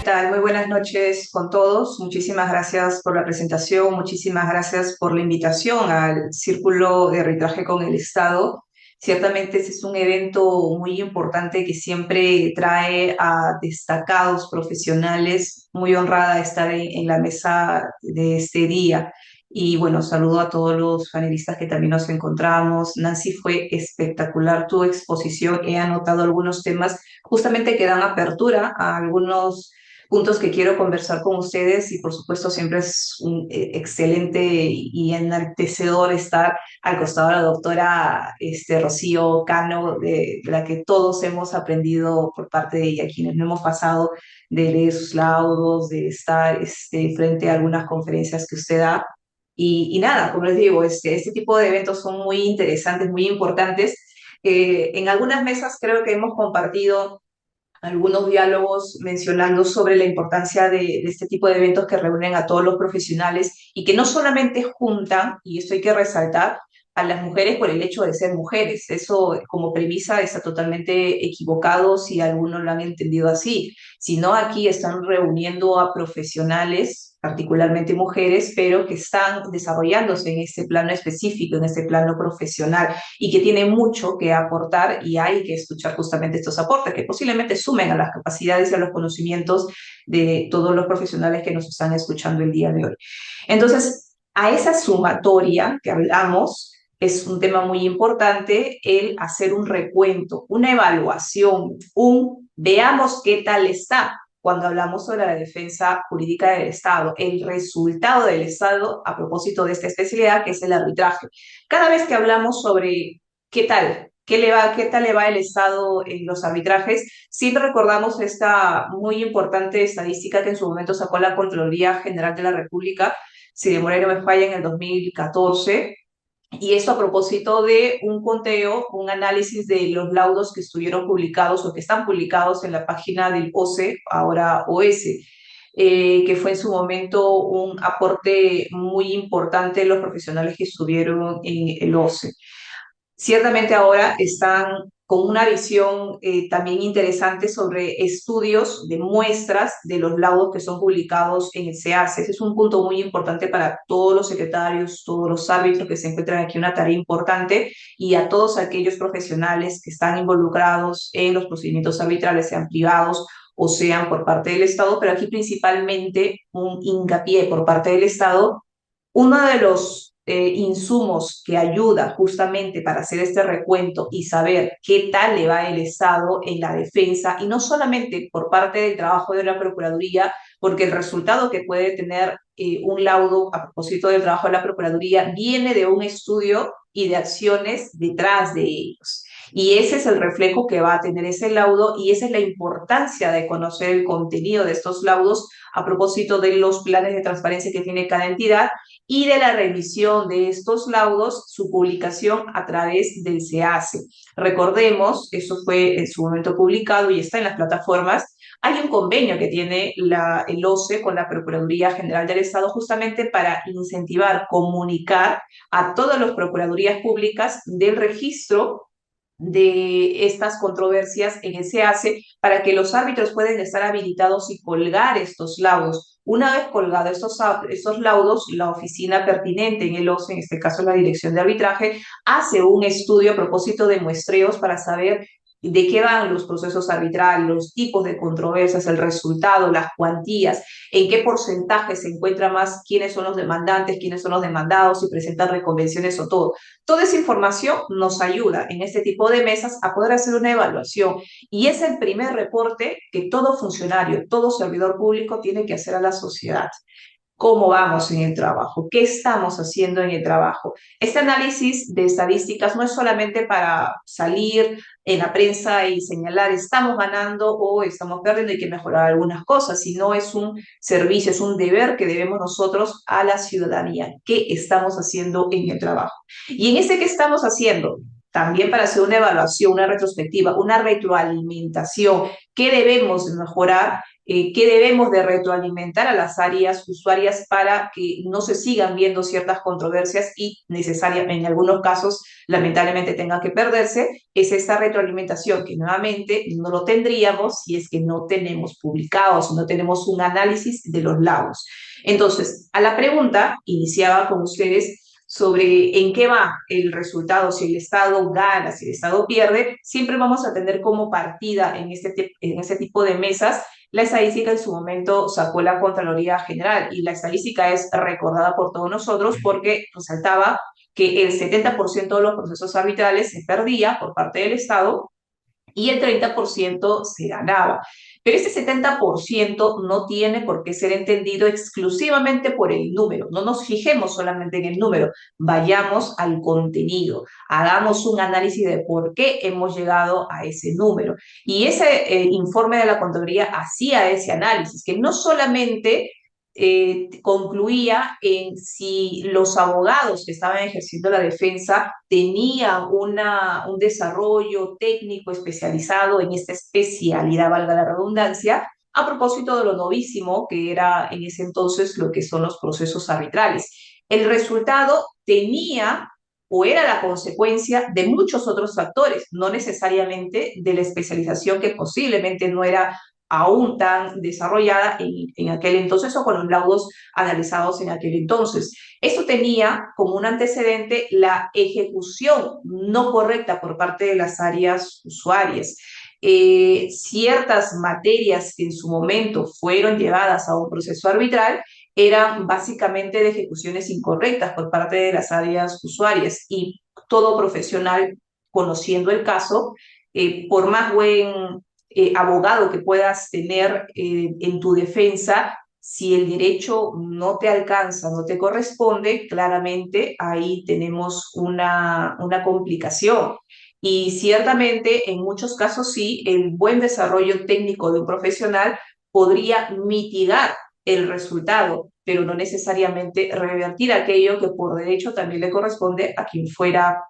tal? Muy buenas noches con todos. Muchísimas gracias por la presentación, muchísimas gracias por la invitación al Círculo de Arbitraje con el Estado. Ciertamente este es un evento muy importante que siempre trae a destacados profesionales. Muy honrada de estar en la mesa de este día. Y bueno, saludo a todos los panelistas que también nos encontramos. Nancy, fue espectacular tu exposición. He anotado algunos temas justamente que dan apertura a algunos puntos que quiero conversar con ustedes y por supuesto siempre es un excelente y enaltecedor estar al costado de la doctora Rocío Cano, de la que todos hemos aprendido por parte de ella, quienes no hemos pasado de leer sus laudos, de estar frente a algunas conferencias que usted da. Y nada, como les digo, este tipo de eventos son muy interesantes, muy importantes. En algunas mesas creo que hemos compartido algunos diálogos mencionando sobre la importancia de este tipo de eventos que reúnen a todos los profesionales y que no solamente juntan, y esto hay que resaltar, a las mujeres por el hecho de ser mujeres. Eso como premisa está totalmente equivocado si algunos lo han entendido así, sino aquí están reuniendo a profesionales, particularmente mujeres, pero que están desarrollándose en este plano específico, en este plano profesional y que tiene mucho que aportar y hay que escuchar justamente estos aportes que posiblemente sumen a las capacidades y a los conocimientos de todos los profesionales que nos están escuchando el día de hoy. Entonces, a esa sumatoria que hablamos, es un tema muy importante el hacer un recuento, una evaluación, un veamos qué tal está cuando hablamos sobre la defensa jurídica del Estado, el resultado del Estado a propósito de esta especialidad que es el arbitraje. Cada vez que hablamos sobre qué tal, qué tal le va el Estado en los arbitrajes, siempre recordamos esta muy importante estadística que en su momento sacó la Contraloría General de la República, si de Moreno me falla, en el 2014, y esto a propósito de un conteo, un análisis de los laudos que estuvieron publicados o que están publicados en la página del OCE, ahora OS, que fue en su momento un aporte muy importante de los profesionales que estuvieron en el OCE. Ciertamente ahora están con una visión también interesante sobre estudios de muestras de los laudos que son publicados en el SEACE. Ese es un punto muy importante para todos los secretarios, todos los árbitros que se encuentran aquí, una tarea importante, y a todos aquellos profesionales que están involucrados en los procedimientos arbitrales, sean privados o sean por parte del Estado, pero aquí principalmente un hincapié por parte del Estado. Uno de los insumos que ayuda justamente para hacer este recuento y saber qué tal le va el Estado en la defensa, y no solamente por parte del trabajo de la Procuraduría, porque el resultado que puede tener un laudo a propósito del trabajo de la Procuraduría viene de un estudio y de acciones detrás de ellos. Y ese es el reflejo que va a tener ese laudo y esa es la importancia de conocer el contenido de estos laudos a propósito de los planes de transparencia que tiene cada entidad y de la revisión de estos laudos, su publicación a través del SEACE. Recordemos, eso fue en su momento publicado y está en las plataformas. Hay un convenio que tiene el OCE con la Procuraduría General del Estado justamente para incentivar, comunicar a todas las procuradurías públicas del registro de estas controversias en el SEACE para que los árbitros puedan estar habilitados y colgar estos laudos. Una vez colgados estos laudos, la oficina pertinente en el OCE, en este caso la Dirección de Arbitraje, hace un estudio a propósito de muestreos para saber de qué van los procesos arbitrales, los tipos de controversias, el resultado, las cuantías, en qué porcentaje se encuentra más, quiénes son los demandantes, quiénes son los demandados, si presentan reconvenciones o todo. Toda esa información nos ayuda en este tipo de mesas a poder hacer una evaluación y es el primer reporte que todo funcionario, todo servidor público tiene que hacer a la sociedad. ¿Cómo vamos en el trabajo? ¿Qué estamos haciendo en el trabajo? Este análisis de estadísticas no es solamente para salir en la prensa y señalar estamos ganando o estamos perdiendo, hay que mejorar algunas cosas, sino es un servicio, es un deber que debemos nosotros a la ciudadanía. ¿Qué estamos haciendo en el trabajo? Y en ese que estamos haciendo, también para hacer una evaluación, una retrospectiva, una retroalimentación, qué debemos mejorar, qué debemos de retroalimentar a las áreas usuarias para que no se sigan viendo ciertas controversias y necesariamente en algunos casos lamentablemente tengan que perderse, es esta retroalimentación que nuevamente no lo tendríamos si es que no tenemos publicados, no tenemos un análisis de los lagos. Entonces, a la pregunta, iniciaba con ustedes sobre en qué va el resultado, si el Estado gana, si el Estado pierde, siempre vamos a tener como partida en este tipo de mesas la estadística. En su momento sacó la Contraloría General y la estadística es recordada por todos nosotros porque resaltaba que el 70% de los procesos arbitrales se perdía por parte del Estado y el 30% se ganaba. Pero ese 70% no tiene por qué ser entendido exclusivamente por el número. No nos fijemos solamente en el número, vayamos al contenido, hagamos un análisis de por qué hemos llegado a ese número. Y ese informe de la Contraloría hacía ese análisis, que no solamente concluía en si los abogados que estaban ejerciendo la defensa tenían un desarrollo técnico especializado en esta especialidad, valga la redundancia, a propósito de lo novísimo que era en ese entonces lo que son los procesos arbitrales. El resultado tenía o era la consecuencia de muchos otros factores, no necesariamente de la especialización que posiblemente no era aún tan desarrollada en aquel entonces o con los laudos analizados en aquel entonces. Esto tenía como un antecedente la ejecución no correcta por parte de las áreas usuarias. Ciertas materias que en su momento fueron llevadas a un proceso arbitral eran básicamente de ejecuciones incorrectas por parte de las áreas usuarias y todo profesional conociendo el caso, por más buen abogado que puedas tener en tu defensa, si el derecho no te alcanza, no te corresponde, claramente ahí tenemos una complicación. Y ciertamente en muchos casos sí, el buen desarrollo técnico de un profesional podría mitigar el resultado, pero no necesariamente revertir aquello que por derecho también le corresponde a quien fuera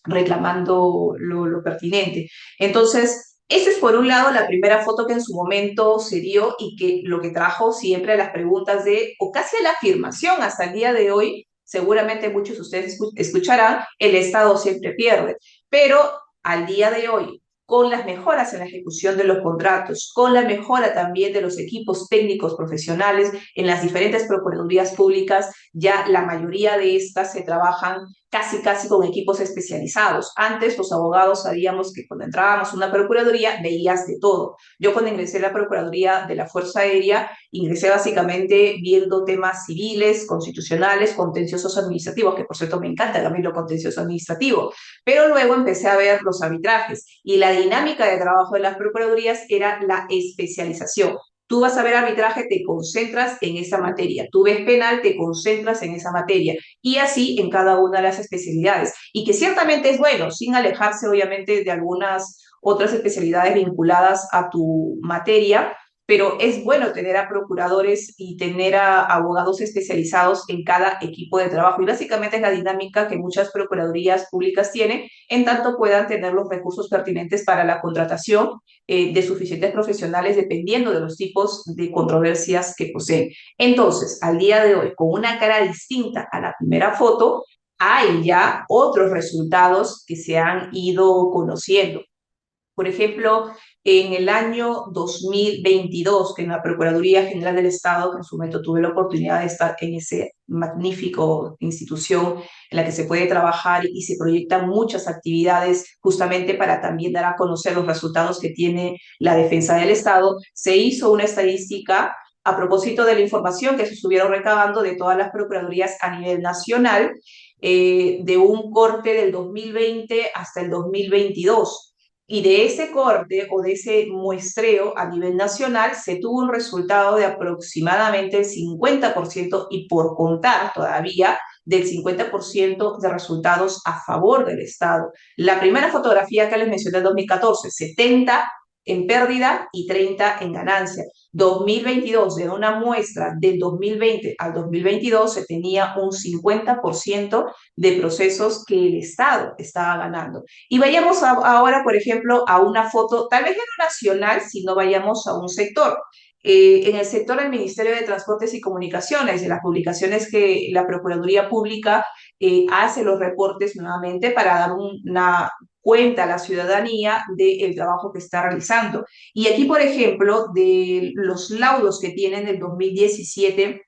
reclamando lo pertinente. Entonces, esa es por un lado la primera foto que en su momento se dio y que lo que trajo siempre a las preguntas de, o casi a la afirmación hasta el día de hoy, seguramente muchos de ustedes escucharán, el Estado siempre pierde, pero al día de hoy, con las mejoras en la ejecución de los contratos, con la mejora también de los equipos técnicos profesionales en las diferentes procuradurías públicas, ya la mayoría de estas se trabajan casi con equipos especializados. Antes los abogados sabíamos que cuando entrábamos a una procuraduría veías de todo. Yo cuando ingresé a la Procuraduría de la Fuerza Aérea, ingresé básicamente viendo temas civiles, constitucionales, contenciosos administrativos, que por cierto me encanta también lo contencioso administrativo, pero luego empecé a ver los arbitrajes y la dinámica de trabajo de las procuradurías era la especialización. Tú vas a ver arbitraje, te concentras en esa materia. Tú ves penal, te concentras en esa materia. Y así en cada una de las especialidades. Y que ciertamente es bueno, sin alejarse obviamente de algunas otras especialidades vinculadas a tu materia, pero es bueno tener a procuradores y tener a abogados especializados en cada equipo de trabajo. Y básicamente es la dinámica que muchas procuradurías públicas tienen, en tanto puedan tener los recursos pertinentes para la contratación de suficientes profesionales dependiendo de los tipos de controversias que poseen. Entonces, al día de hoy, con una cara distinta a la primera foto, hay ya otros resultados que se han ido conociendo. Por ejemplo, en el año 2022, que en la Procuraduría General del Estado, que en su momento tuve la oportunidad de estar en esa magnífico institución en la que se puede trabajar y se proyectan muchas actividades justamente para también dar a conocer los resultados que tiene la defensa del Estado, se hizo una estadística a propósito de la información que se estuvieron recabando de todas las procuradurías a nivel nacional, de un corte del 2020 hasta el 2022. Y de ese corte o de ese muestreo a nivel nacional se tuvo un resultado de aproximadamente el 50% y por contar todavía del 50% de resultados a favor del Estado. La primera fotografía que les mencioné en 2014, 70 en pérdida y 30 en ganancia. 2022, de una muestra del 2020 al 2022, se tenía un 50% de procesos que el Estado estaba ganando. Y vayamos ahora, por ejemplo, a una foto, tal vez no nacional, sino vayamos a un sector. En el sector del Ministerio de Transportes y Comunicaciones, de las publicaciones que la Procuraduría Pública hace los reportes nuevamente para dar una cuenta a la ciudadanía del trabajo que está realizando. Y aquí, por ejemplo, de los laudos que tienen del 2017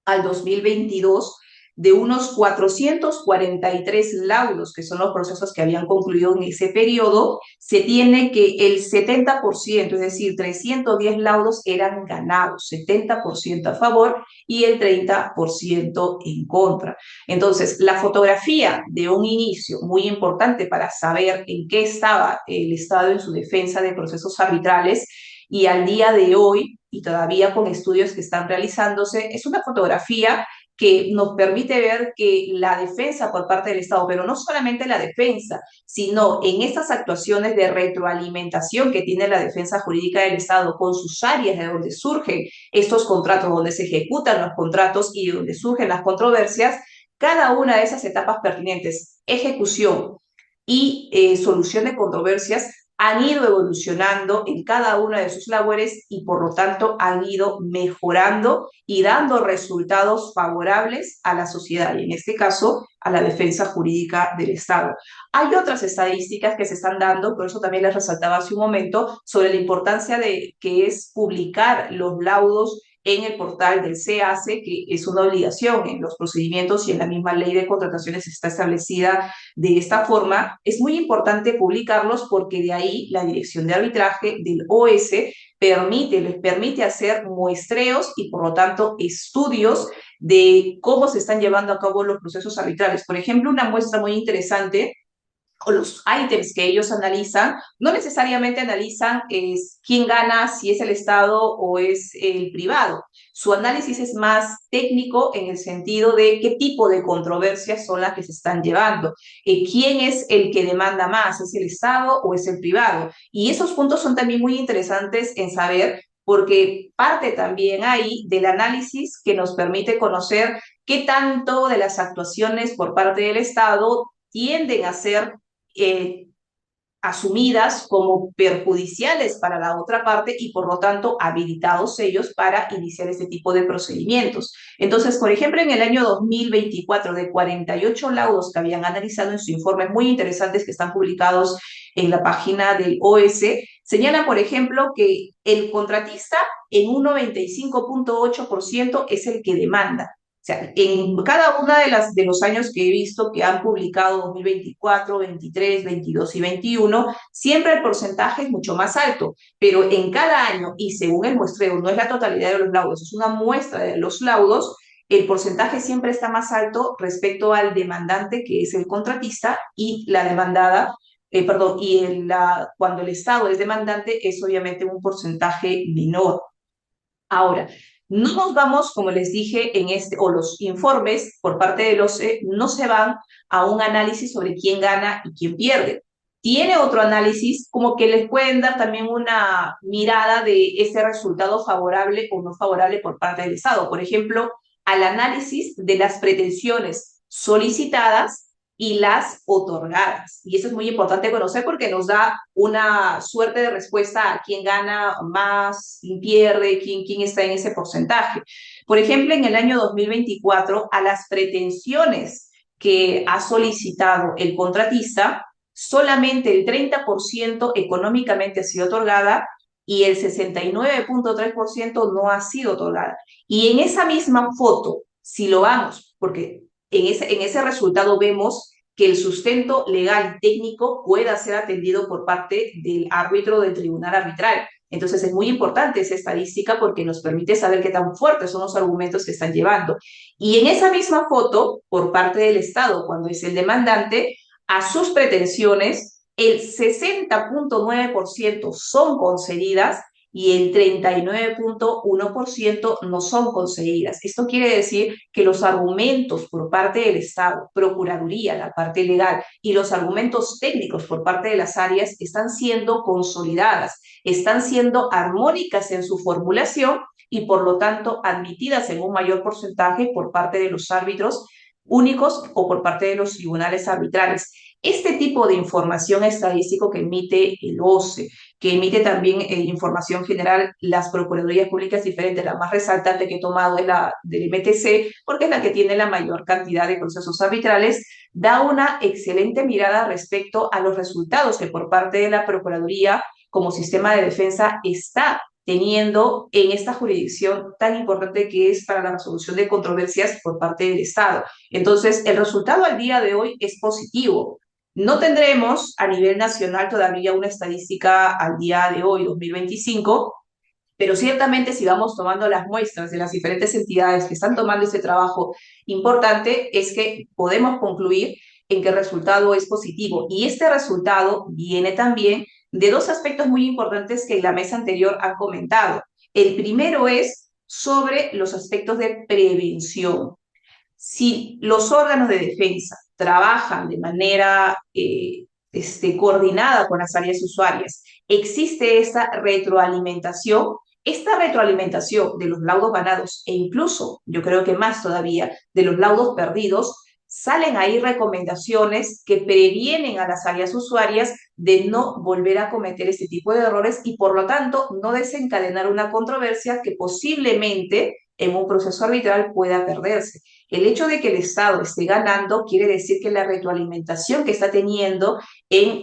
al 2022, de unos 443 laudos, que son los procesos que habían concluido en ese periodo, se tiene que el 70%, es decir, 310 laudos eran ganados, 70% a favor y el 30% en contra. Entonces, la fotografía de un inicio muy importante para saber en qué estaba el Estado en su defensa de procesos arbitrales y al día de hoy, y todavía con estudios que están realizándose, es una fotografía que nos permite ver que la defensa por parte del Estado, pero no solamente la defensa, sino en estas actuaciones de retroalimentación que tiene la defensa jurídica del Estado con sus áreas de donde surgen estos contratos, donde se ejecutan los contratos y donde surgen las controversias, cada una de esas etapas pertinentes, ejecución y solución de controversias, han ido evolucionando en cada una de sus labores y por lo tanto han ido mejorando y dando resultados favorables a la sociedad y en este caso a la defensa jurídica del Estado. Hay otras estadísticas que se están dando, por eso también les resaltaba hace un momento, sobre la importancia de que es publicar los laudos en el portal del CACE, que es una obligación en los procedimientos y en la misma ley de contrataciones está establecida de esta forma. Es muy importante publicarlos porque de ahí la Dirección de Arbitraje del OS les permite hacer muestreos y por lo tanto estudios de cómo se están llevando a cabo los procesos arbitrales. Por ejemplo, una muestra muy interesante o los ítems que ellos analizan, no necesariamente analizan quién gana, si es el Estado o es el privado. Su análisis es más técnico en el sentido de qué tipo de controversias son las que se están llevando, quién es el que demanda más, es el Estado o es el privado. Y esos puntos son también muy interesantes en saber porque parte también ahí del análisis que nos permite conocer qué tanto de las actuaciones por parte del Estado tienden a ser eh, asumidas como perjudiciales para la otra parte y por lo tanto habilitados ellos para iniciar este tipo de procedimientos. Entonces, por ejemplo, en el año 2024, de 48 laudos que habían analizado en su informe, muy interesantes que están publicados en la página del OS, señala, por ejemplo, que el contratista en un 95.8% es el que demanda. O sea, en cada una de los años que he visto que han publicado 2024, 23, 22 y 21, siempre el porcentaje es mucho más alto, pero en cada año y según el muestreo, no es la totalidad de los laudos, es una muestra de los laudos, el porcentaje siempre está más alto respecto al demandante que es el contratista y la demandada, perdón, cuando el Estado es demandante es obviamente un porcentaje menor. Ahora, no nos vamos, como les dije, o los informes por parte del OCE no se van a un análisis sobre quién gana y quién pierde. Tiene otro análisis como que les pueden dar también una mirada de ese resultado favorable o no favorable por parte del Estado. Por ejemplo, al análisis de las pretensiones solicitadas y las otorgadas. Y eso es muy importante conocer porque nos da una suerte de respuesta a quién gana más, quién pierde, quién está en ese porcentaje. Por ejemplo, en el año 2024, a las pretensiones que ha solicitado el contratista, solamente el 30% económicamente ha sido otorgada y el 69.3% no ha sido otorgada. Y en esa misma foto, si lo vamos, porque en ese resultado vemos que el sustento legal técnico pueda ser atendido por parte del árbitro del tribunal arbitral. Entonces es muy importante esa estadística porque nos permite saber qué tan fuertes son los argumentos que están llevando. Y en esa misma foto, por parte del Estado, cuando es el demandante, a sus pretensiones, el 60.9% son concedidas y el 39,1% no son conseguidas. Esto quiere decir que los argumentos por parte del Estado, Procuraduría, la parte legal, y los argumentos técnicos por parte de las áreas están siendo consolidadas, están siendo armónicas en su formulación y por lo tanto admitidas en un mayor porcentaje por parte de los árbitros únicos o por parte de los tribunales arbitrales. Este tipo de información estadística que emite el OCE, que emite también información general las Procuradurías Públicas diferentes, la más resaltante que he tomado es la del MTC, porque es la que tiene la mayor cantidad de procesos arbitrales, da una excelente mirada respecto a los resultados que por parte de la Procuraduría como sistema de defensa está teniendo en esta jurisdicción tan importante que es para la resolución de controversias por parte del Estado. Entonces, el resultado al día de hoy es positivo. No tendremos a nivel nacional todavía una estadística al día de hoy, 2025, pero ciertamente si vamos tomando las muestras de las diferentes entidades que están tomando este trabajo importante, es que podemos concluir en que el resultado es positivo. Y este resultado viene también de dos aspectos muy importantes que en la mesa anterior han comentado. El primero es sobre los aspectos de prevención. Si los órganos de defensa trabajan de manera coordinada con las áreas usuarias, existe esta retroalimentación de los laudos ganados e incluso, yo creo que más todavía, de los laudos perdidos, salen ahí recomendaciones que previenen a las áreas usuarias de no volver a cometer este tipo de errores y por lo tanto no desencadenar una controversia que posiblemente en un proceso arbitral pueda perderse. El hecho de que el Estado esté ganando quiere decir que la retroalimentación que está teniendo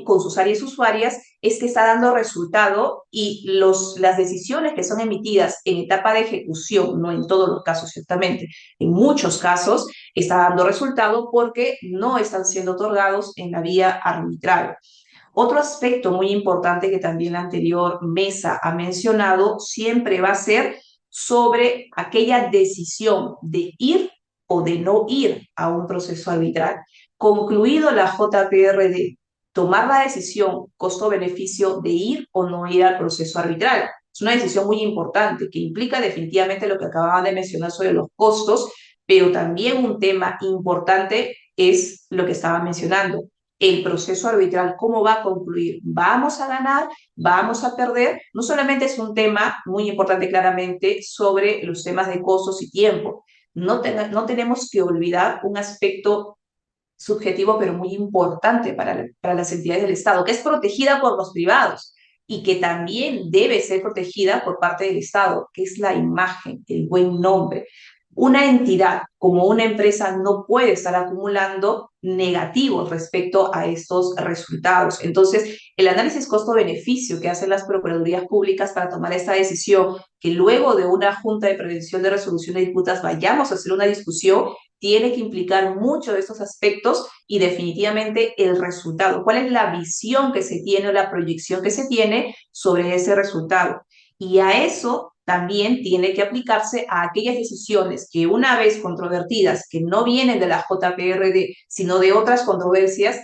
con sus áreas usuarias es que está dando resultado y las decisiones que son emitidas en etapa de ejecución, no en todos los casos ciertamente, en muchos casos está dando resultado porque no están siendo otorgados en la vía arbitral. Otro aspecto muy importante que también la anterior mesa ha mencionado siempre va a ser sobre aquella decisión de ir o de no ir a un proceso arbitral. Concluido la JPRD, tomar la decisión costo-beneficio de ir o no ir al proceso arbitral. Es una decisión muy importante que implica definitivamente lo que acababan de mencionar sobre los costos, pero también un tema importante es lo que estaba mencionando, el proceso arbitral, cómo va a concluir. ¿Vamos a ganar? ¿Vamos a perder? No solamente es un tema muy importante claramente sobre los temas de costos y tiempo. No tenemos que olvidar un aspecto subjetivo, pero muy importante para las entidades del Estado, que es protegida por los privados y que también debe ser protegida por parte del Estado, que es la imagen, el buen nombre. Una entidad como una empresa no puede estar acumulando negativos respecto a estos resultados. Entonces, el análisis costo-beneficio que hacen las procuradurías públicas para tomar esta decisión, que luego de una junta de prevención de resolución de disputas vayamos a hacer una discusión, tiene que implicar mucho de estos aspectos y definitivamente el resultado. ¿Cuál es la visión que se tiene o la proyección que se tiene sobre ese resultado? Y a eso también tiene que aplicarse a aquellas decisiones que una vez controvertidas, que no vienen de la JPRD, sino de otras controversias,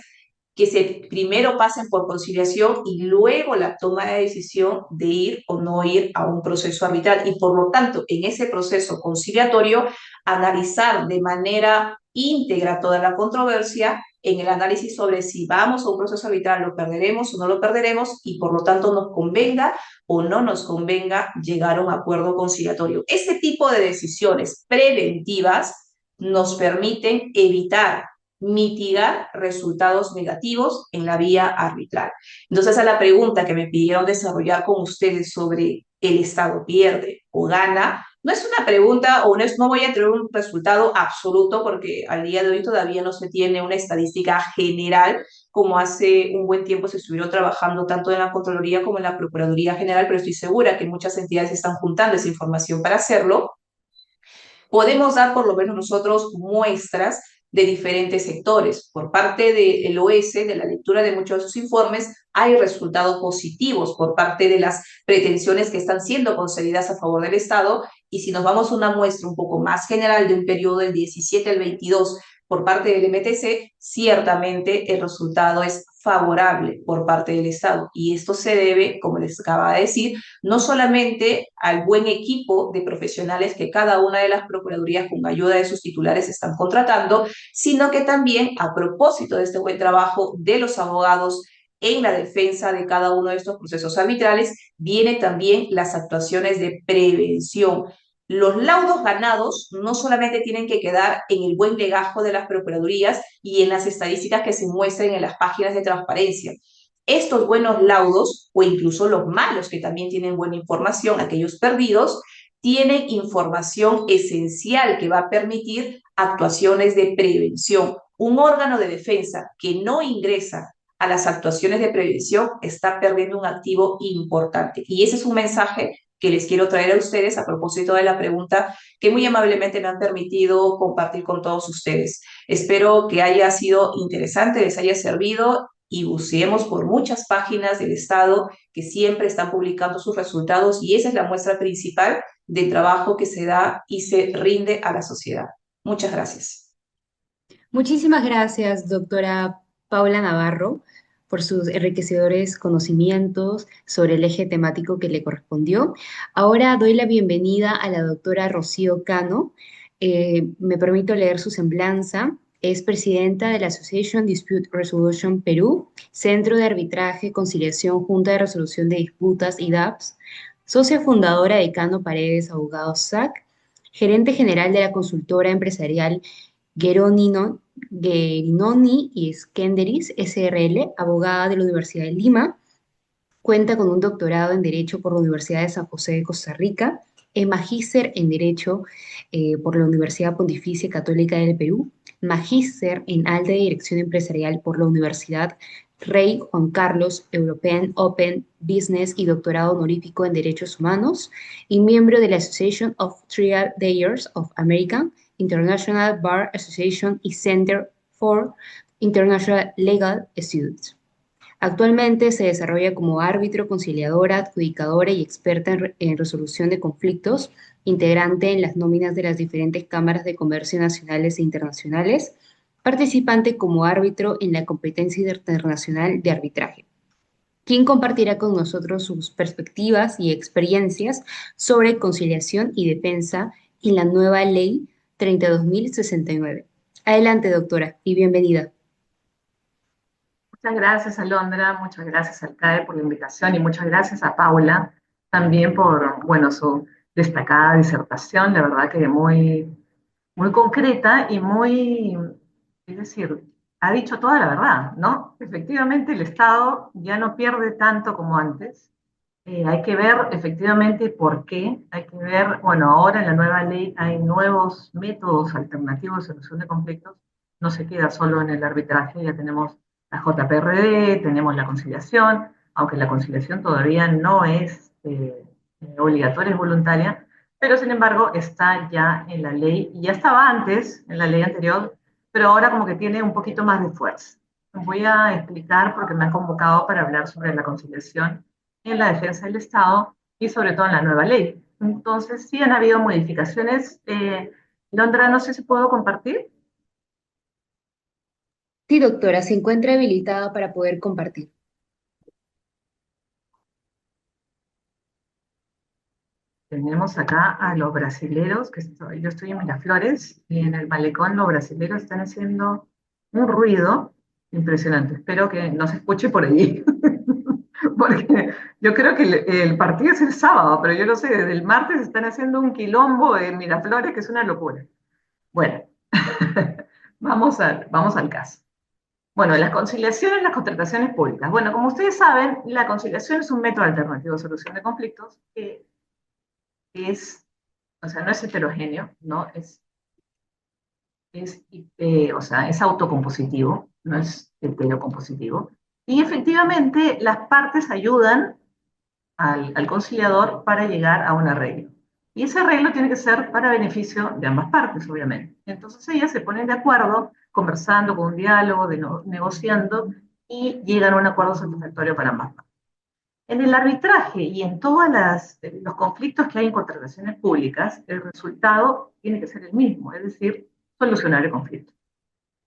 que se primero pasen por conciliación y luego la toma de decisión de ir o no ir a un proceso arbitral. Y por lo tanto, en ese proceso conciliatorio, analizar de manera íntegra toda la controversia en el análisis sobre si vamos a un proceso arbitral, lo perderemos o no lo perderemos y por lo tanto nos convenga o no nos convenga llegar a un acuerdo conciliatorio. Este tipo de decisiones preventivas nos permiten evitar mitigar resultados negativos en la vía arbitral. Entonces, a la pregunta que me pidieron desarrollar con ustedes sobre el Estado pierde o gana, no es una pregunta o no voy a tener un resultado absoluto porque al día de hoy todavía no se tiene una estadística general como hace un buen tiempo se estuvieron trabajando tanto en la Contraloría como en la Procuraduría General, pero estoy segura que muchas entidades están juntando esa información para hacerlo. Podemos dar por lo menos nosotros muestras de diferentes sectores. Por parte del OS, de la lectura de muchos de sus informes, hay resultados positivos por parte de las pretensiones que están siendo concedidas a favor del Estado. Y si nos vamos a una muestra un poco más general de un periodo del 17 al 22 por parte del MTC, ciertamente el resultado es favorable por parte del Estado. Y esto se debe, como les acaba de decir, no solamente al buen equipo de profesionales que cada una de las procuradurías con ayuda de sus titulares están contratando, sino que también a propósito de este buen trabajo de los abogados en la defensa de cada uno de estos procesos arbitrales, vienen también las actuaciones de prevención. Los laudos ganados no solamente tienen que quedar en el buen legajo de las procuradurías y en las estadísticas que se muestren en las páginas de transparencia. Estos buenos laudos, o incluso los malos que también tienen buena información, aquellos perdidos, tienen información esencial que va a permitir actuaciones de prevención. Un órgano de defensa que no ingresa a las actuaciones de prevención está perdiendo un activo importante. Y ese es un mensaje que les quiero traer a ustedes a propósito de la pregunta que muy amablemente me han permitido compartir con todos ustedes. Espero que haya sido interesante, les haya servido y buceemos por muchas páginas del Estado que siempre están publicando sus resultados y esa es la muestra principal del trabajo que se da y se rinde a la sociedad. Muchas gracias. Muchísimas gracias, doctora Paula Navarro, por sus enriquecedores conocimientos sobre el eje temático que le correspondió. Ahora doy la bienvenida a la doctora Rocío Cano. Me permito leer su semblanza. Es presidenta de la Association Dispute Resolution Perú, Centro de Arbitraje, Conciliación, Junta de Resolución de Disputas y DAPS, socia fundadora de Cano Paredes Abogados SAC, gerente general de la consultora empresarial Geronino, Gerinoni y Skenderis, SRL, abogada de la Universidad de Lima. Cuenta con un doctorado en Derecho por la Universidad de San José de Costa Rica, es magíster en Derecho por la Universidad Pontificia Católica del Perú, magíster en Alta Dirección Empresarial por la Universidad Rey Juan Carlos, European Open Business y doctorado honorífico en Derechos Humanos, y miembro de la Association of Trial Lawyers of America, International Bar Association y Center for International Legal Studies. Actualmente se desarrolla como árbitro, conciliadora, adjudicadora y experta en resolución de conflictos, integrante en las nóminas de las diferentes cámaras de comercio nacionales e internacionales, participante como árbitro en la competencia internacional de arbitraje, quien compartirá con nosotros sus perspectivas y experiencias sobre conciliación y defensa en la nueva ley 32.069. Adelante, doctora, y bienvenida. Muchas gracias, Alondra, muchas gracias al CAE por la invitación y muchas gracias a Paula también por, bueno, su destacada disertación, la verdad que muy concreta y muy, es decir, ha dicho toda la verdad, ¿no? Efectivamente, el Estado ya no pierde tanto como antes. Hay que ver efectivamente por qué, hay que ver, bueno, ahora en la nueva ley hay nuevos métodos alternativos de solución de conflictos, no se queda solo en el arbitraje, ya tenemos la JPRD, tenemos la conciliación, aunque la conciliación todavía no es obligatoria, es voluntaria, pero sin embargo está ya en la ley, y ya estaba antes, en la ley anterior, pero ahora como que tiene un poquito más de fuerza. Voy a explicar porque me han convocado para hablar sobre la conciliación en la defensa del Estado y sobre todo en la nueva ley. Entonces, sí han habido modificaciones. Londra, no sé si puedo compartir. Sí, doctora, se encuentra habilitada para poder compartir. Tenemos acá a los brasileros, yo estoy en Miraflores, y en el malecón los brasileros están haciendo un ruido impresionante. Espero que no se escuche por allí, porque yo creo que el partido es el sábado, pero yo no sé, desde el martes están haciendo un quilombo en Miraflores que es una locura. Bueno, vamos al caso. Bueno, las conciliaciones en las contrataciones públicas. Bueno, como ustedes saben, la conciliación es un método alternativo de solución de conflictos que es, o sea, no es heterogéneo, ¿no? O sea, es autocompositivo, no es heterocompositivo. Y efectivamente, las partes ayudan al conciliador para llegar a un arreglo. Y ese arreglo tiene que ser para beneficio de ambas partes, obviamente. Entonces ellas se ponen de acuerdo, conversando con un diálogo, negociando, y llegan a un acuerdo satisfactorio para ambas partes. En el arbitraje y en todos los conflictos que hay en contrataciones públicas, el resultado tiene que ser el mismo, es decir, solucionar el conflicto.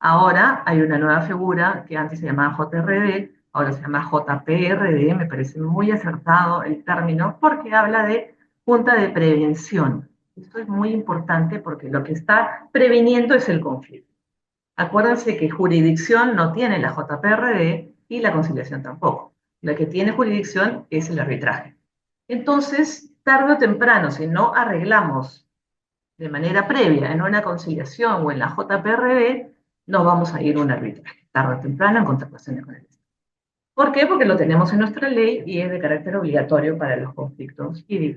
Ahora hay una nueva figura que antes se llamaba JRD, ahora se llama JPRD, me parece muy acertado el término, porque habla de Junta de Prevención. Esto es muy importante porque lo que está previniendo es el conflicto. Acuérdense que jurisdicción no tiene la JPRD y la conciliación tampoco. La que tiene jurisdicción es el arbitraje. Entonces, tarde o temprano, si no arreglamos de manera previa en una conciliación o en la JPRD, nos vamos a ir a un arbitraje, tarde o temprano en contrataciones con el Estado. ¿Por qué? Porque lo tenemos en nuestra ley y es de carácter obligatorio para los conflictos y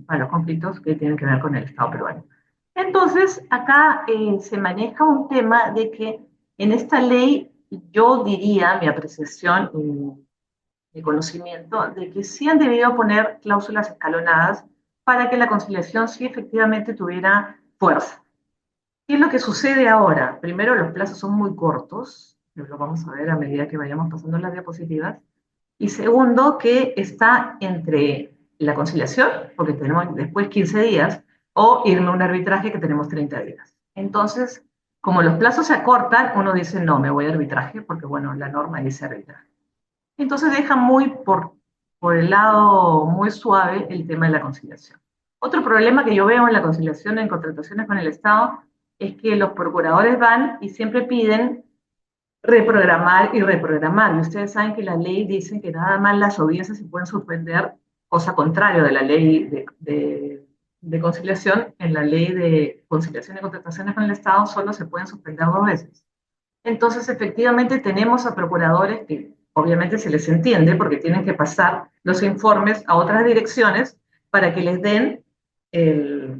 para los conflictos que tienen que ver con el Estado peruano. Entonces, acá se maneja un tema de que en esta ley yo diría, mi apreciación y mi conocimiento, de que sí han debido poner cláusulas escalonadas para que la conciliación sí efectivamente tuviera fuerza. ¿Qué es lo que sucede ahora? Primero, los plazos son muy cortos, lo vamos a ver a medida que vayamos pasando las diapositivas. Y segundo, que está entre la conciliación, porque tenemos después 15 días, o irme a un arbitraje que tenemos 30 días. Entonces, como los plazos se acortan, uno dice, no, me voy a arbitraje, porque bueno, la norma dice arbitraje. Entonces deja muy por el lado muy suave el tema de la conciliación. Otro problema que yo veo en la conciliación en contrataciones con el Estado es que los procuradores van y siempre piden reprogramar y reprogramar. Y ustedes saben que la ley dice que nada más las audiencias se pueden suspender, cosa contraria de la ley de conciliación. En la ley de conciliación y contrataciones con el Estado solo se pueden suspender 2 veces. Entonces, efectivamente, tenemos a procuradores que obviamente se les entiende porque tienen que pasar los informes a otras direcciones para que les den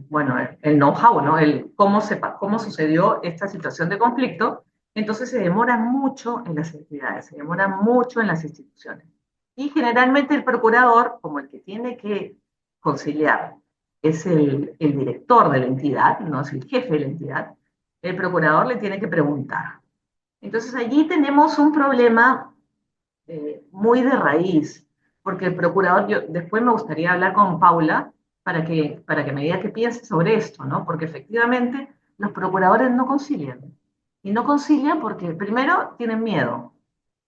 bueno, el know-how, ¿no? Cómo sucedió esta situación de conflicto. Entonces se demora mucho en las entidades, se demora mucho en las instituciones. Y generalmente el procurador, como el que tiene que conciliar, es el director de la entidad, no es el jefe de la entidad, el procurador le tiene que preguntar. Entonces allí tenemos un problema muy de raíz, porque el procurador, yo después me gustaría hablar con Paula para que me diga qué piensa sobre esto, ¿no? Porque efectivamente los procuradores no concilian. Y no concilian porque, primero, tienen miedo.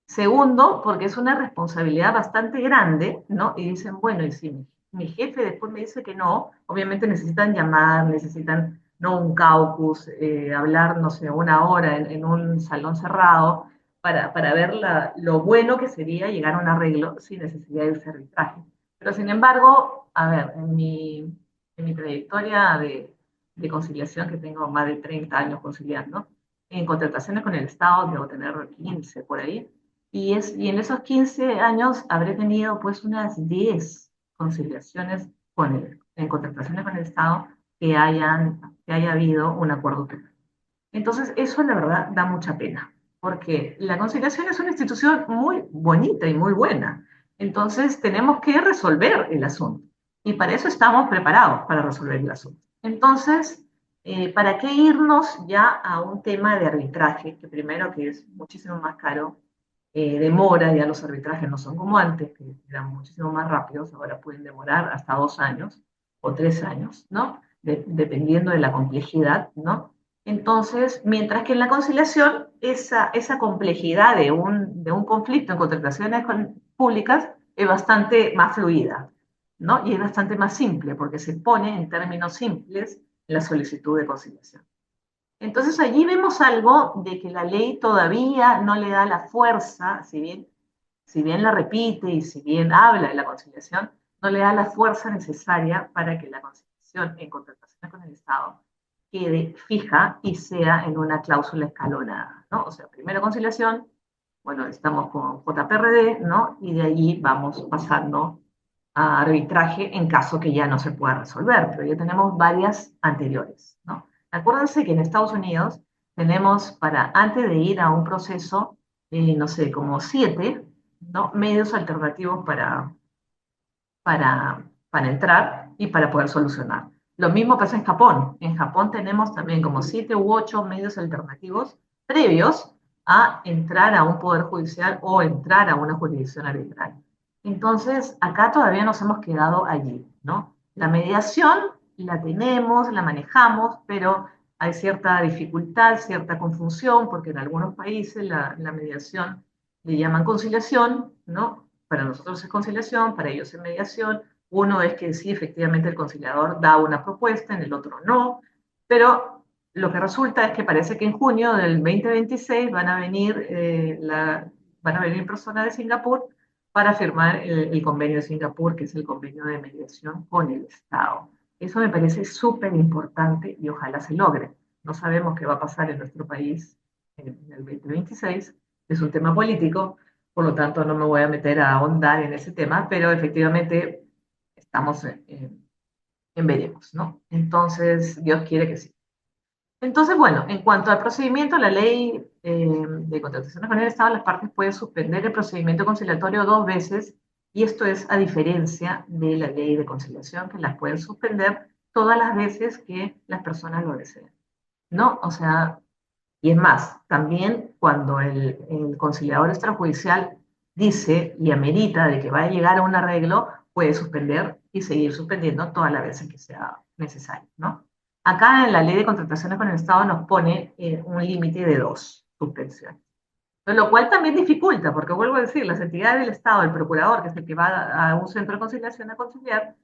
Segundo, porque es una responsabilidad bastante grande, ¿no? Y dicen, bueno, y si mi jefe después me dice que no, obviamente necesitan llamar, necesitan, no un caucus, hablar, no sé, una hora en un salón cerrado para ver lo bueno que sería llegar a un arreglo sin necesidad de ese arbitraje. Pero sin embargo, a ver, en mi trayectoria de conciliación, que tengo más de 30 años conciliando, en contrataciones con el Estado debo tener 15 por ahí, y en esos 15 años habré tenido pues unas 10 conciliaciones en contrataciones con el Estado que haya habido un acuerdo total. Entonces, eso la verdad da mucha pena, porque la conciliación es una institución muy bonita y muy buena. Entonces, tenemos que resolver el asunto. Y para eso estamos preparados para resolver el asunto. Entonces, ¿para qué irnos ya a un tema de arbitraje, que primero que es muchísimo más caro, demora, ya los arbitrajes no son como antes, que eran muchísimo más rápidos, ahora pueden demorar hasta 2 años o 3 años, ¿no? Dependiendo de la complejidad, ¿no? Entonces, mientras que en la conciliación, esa complejidad de un conflicto en contrataciones públicas es bastante más fluida, ¿no? Y es bastante más simple, porque se pone en términos simples la solicitud de conciliación. Entonces allí vemos algo de que la ley todavía no le da la fuerza, si bien la repite y si bien habla de la conciliación, no le da la fuerza necesaria para que la conciliación en contratación con el Estado quede fija y sea en una cláusula escalonada, ¿no? O sea, primero conciliación, bueno, estamos con JPRD, ¿no? Y de allí vamos pasando a arbitraje en caso que ya no se pueda resolver, pero ya tenemos varias anteriores, ¿no? Acuérdense que en Estados Unidos tenemos antes de ir a un proceso, no sé, como 7, ¿no? Medios alternativos para entrar y para poder solucionar. Lo mismo pasa en Japón. En Japón tenemos también como 7 u 8 medios alternativos previos a entrar a un poder judicial o entrar a una jurisdicción arbitral. Entonces, acá todavía nos hemos quedado allí, ¿no? La mediación la tenemos, la manejamos, pero hay cierta dificultad, cierta confusión, porque en algunos países la mediación le llaman conciliación, ¿no? Para nosotros es conciliación, para ellos es mediación. Uno es que sí, efectivamente el conciliador da una propuesta, en el otro no, pero lo que resulta es que parece que en junio del 2026 van a venir personas de Singapur para firmar el convenio de Singapur, que es el convenio de mediación con el Estado. Eso me parece súper importante y ojalá se logre. No sabemos qué va a pasar en nuestro país en el 2026, es un tema político, por lo tanto no me voy a meter a ahondar en ese tema, pero efectivamente estamos en veremos, ¿no? Entonces, Dios quiere que sí. Entonces, bueno, en cuanto al procedimiento, la ley de contrataciones con el Estado, las partes pueden suspender el procedimiento conciliatorio 2 veces, y esto es a diferencia de la ley de conciliación, que las pueden suspender todas las veces que las personas lo deseen, ¿no? O sea, y es más, también cuando el conciliador extrajudicial dice y amerita de que va a llegar a un arreglo, puede suspender y seguir suspendiendo todas las veces que sea necesario, ¿no? Acá en la ley de contrataciones con el Estado nos pone un límite de 2 suspensiones. Lo cual también dificulta, porque vuelvo a decir, las entidades del Estado, el procurador, que es el que va a un centro de conciliación a conciliar,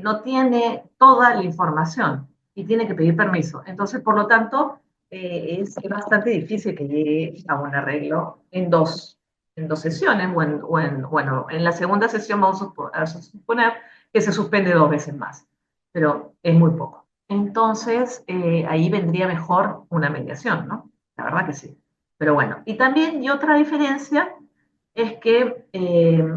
no tiene toda la información y tiene que pedir permiso. Entonces, por lo tanto, es bastante difícil que llegue a un arreglo en dos sesiones, bueno, en la segunda sesión vamos a suponer que se suspende 2 veces más, pero es muy poco. Entonces, ahí vendría mejor una mediación, ¿no? La verdad que sí. Pero bueno, y también, y otra diferencia es que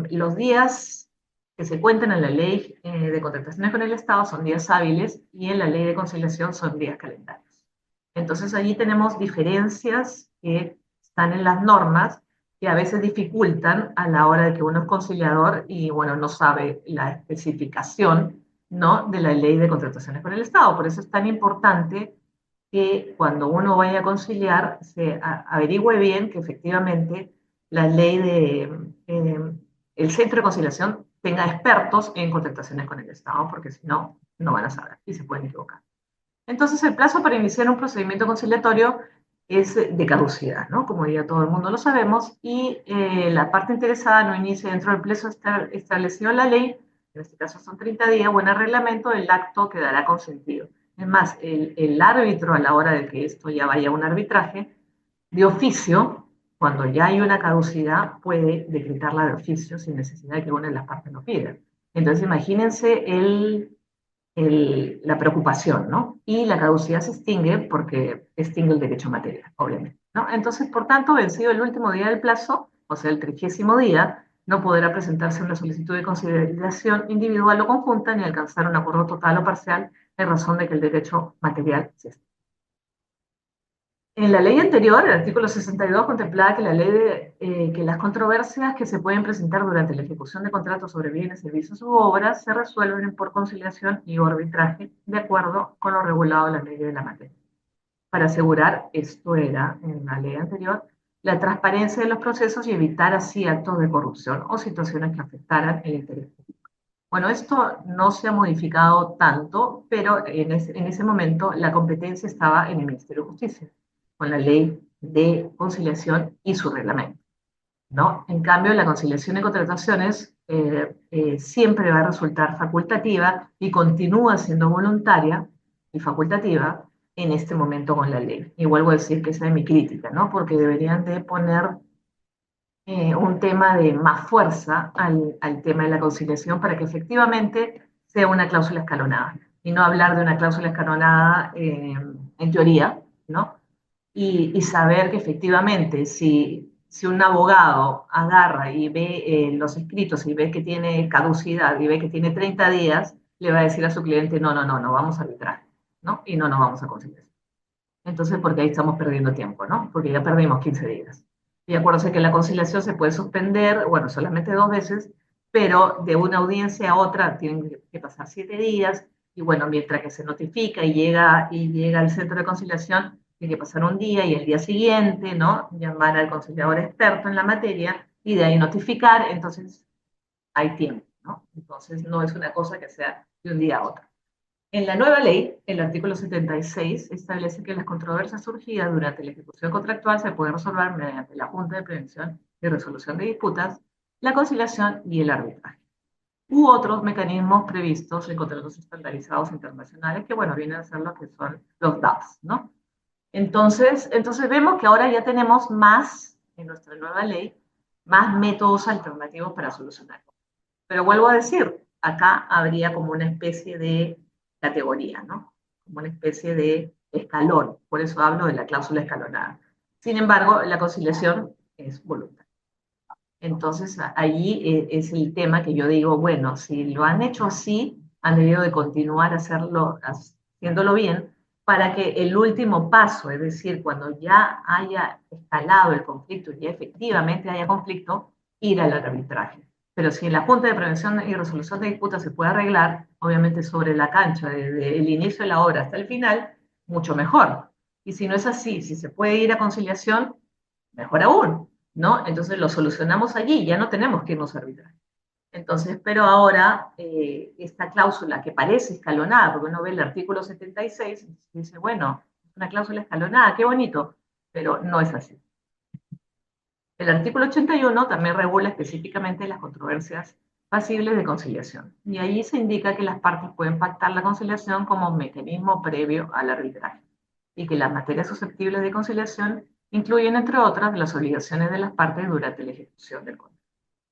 los días que se cuentan en la ley de contrataciones con el Estado son días hábiles y en la ley de conciliación son días calendarios. Entonces allí tenemos diferencias que están en las normas que a veces dificultan a la hora de que uno es conciliador y, bueno, no sabe la especificación, ¿no?, de la ley de contrataciones con el Estado. Por eso es tan importante que cuando uno vaya a conciliar se averigüe bien que efectivamente la ley el centro de conciliación tenga expertos en contrataciones con el Estado, porque si no, no van a saber y se pueden equivocar. Entonces, el plazo para iniciar un procedimiento conciliatorio es de caducidad, ¿no? Como ya todo el mundo lo sabemos, y la parte interesada no inicia dentro del plazo establecido en la ley, en este caso son 30 días, o en el reglamento, el acto quedará consentido. Es más, el árbitro, a la hora de que esto ya vaya a un arbitraje, de oficio, cuando ya hay una caducidad, puede decretarla de oficio sin necesidad de que una de las partes lo pida. Entonces, imagínense la preocupación, ¿no? Y la caducidad se extingue porque extingue el derecho material, obviamente, ¿no? Entonces, por tanto, vencido el último día del plazo, o sea, el 30º día, no podrá presentarse una solicitud de consideración individual o conjunta ni alcanzar un acuerdo total o parcial en razón de que el derecho material se extingue. En la ley anterior, el artículo 62 contemplaba que que las controversias que se pueden presentar durante la ejecución de contratos sobre bienes, servicios u obras se resuelven por conciliación y arbitraje de acuerdo con lo regulado en la ley de la materia. Para asegurar, esto era en la ley anterior, la transparencia de los procesos y evitar así actos de corrupción o situaciones que afectaran el interés público. Bueno, esto no se ha modificado tanto, pero en ese momento la competencia estaba en el Ministerio de Justicia, con la ley de conciliación y su reglamento, ¿no? En cambio, la conciliación y contrataciones siempre va a resultar facultativa y continúa siendo voluntaria y facultativa en este momento con la ley. Y vuelvo a decir que esa es mi crítica, ¿no? Porque deberían de poner un tema de más fuerza al tema de la conciliación para que efectivamente sea una cláusula escalonada y no hablar de una cláusula escalonada en teoría, ¿no? Y saber que efectivamente si un abogado agarra y ve los escritos y ve que tiene caducidad y ve que tiene 30 días, le va a decir a su cliente, no, no, no, no vamos a arbitrar, ¿no? Y no nos vamos a conciliar. Entonces, porque ahí estamos perdiendo tiempo, ¿no? Porque ya perdimos 15 días. Y acuérdense que la conciliación se puede suspender, bueno, solamente 2 veces, pero de una audiencia a otra tienen que pasar 7 días, y bueno, mientras que se notifica y llega al centro de conciliación, tiene que pasar un día y el día siguiente, ¿no? Llamar al conciliador experto en la materia y de ahí notificar, entonces hay tiempo, ¿no? Entonces no es una cosa que sea de un día a otro. En la nueva ley, el artículo 76 establece que las controversias surgidas durante la ejecución contractual se pueden resolver mediante la Junta de Prevención y Resolución de Disputas, la conciliación y el arbitraje, u otros mecanismos previstos en contratos estandarizados internacionales, que, bueno, vienen a ser lo que son los DAPs, ¿no? Entonces vemos que ahora ya tenemos más, en nuestra nueva ley, más métodos alternativos para solucionar. Pero vuelvo a decir, acá habría como una especie de categoría, ¿no? Como una especie de escalón. Por eso hablo de la cláusula escalonada. Sin embargo, la conciliación es voluntaria. Entonces, allí es el tema que yo digo, bueno, si lo han hecho así, han debido de continuar haciéndolo bien, para que el último paso, es decir, cuando ya haya escalado el conflicto y ya efectivamente haya conflicto, ir al arbitraje. Pero si en la Junta de Prevención y Resolución de Disputas se puede arreglar, obviamente sobre la cancha, desde el inicio de la obra hasta el final, mucho mejor. Y si no es así, si se puede ir a conciliación, mejor aún, ¿no? Entonces lo solucionamos allí, ya no tenemos que irnos a arbitrar. Entonces, pero ahora esta cláusula que parece escalonada, porque uno ve el artículo 76 y dice, bueno, es una cláusula escalonada, qué bonito, pero no es así. El artículo 81 también regula específicamente las controversias pasibles de conciliación. Y ahí se indica que las partes pueden pactar la conciliación como un mecanismo previo al arbitraje. Y que las materias susceptibles de conciliación incluyen, entre otras, las obligaciones de las partes durante la ejecución del contrato.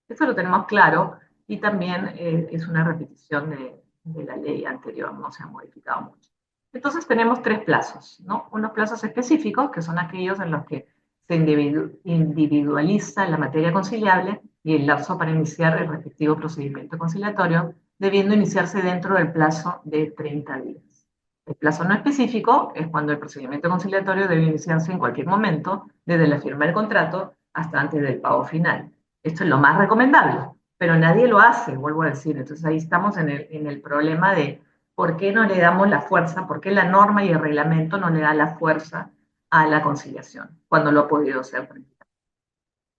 Eso lo tenemos claro y también es una repetición de la ley anterior, no se ha modificado mucho. Entonces tenemos tres plazos, ¿no? Unos plazos específicos, que son aquellos en los que se individualiza la materia conciliable y el lapso para iniciar el respectivo procedimiento conciliatorio, debiendo iniciarse dentro del plazo de 30 días. El plazo no específico es cuando el procedimiento conciliatorio debe iniciarse en cualquier momento, desde la firma del contrato hasta antes del pago final. Esto es lo más recomendable, pero nadie lo hace, vuelvo a decir. Entonces ahí estamos en el problema de por qué no le damos la fuerza, por qué la norma y el reglamento no le da la fuerza a la conciliación, cuando lo ha podido hacer.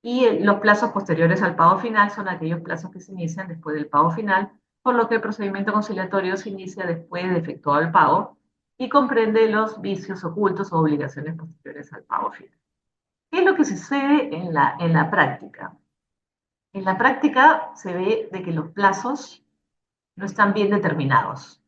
Y los plazos posteriores al pago final son aquellos plazos que se inician después del pago final, por lo que el procedimiento conciliatorio se inicia después de efectuado el pago y comprende los vicios ocultos o obligaciones posteriores al pago final. ¿Qué es lo que sucede en la práctica? En la práctica se ve de que los plazos no están bien determinados,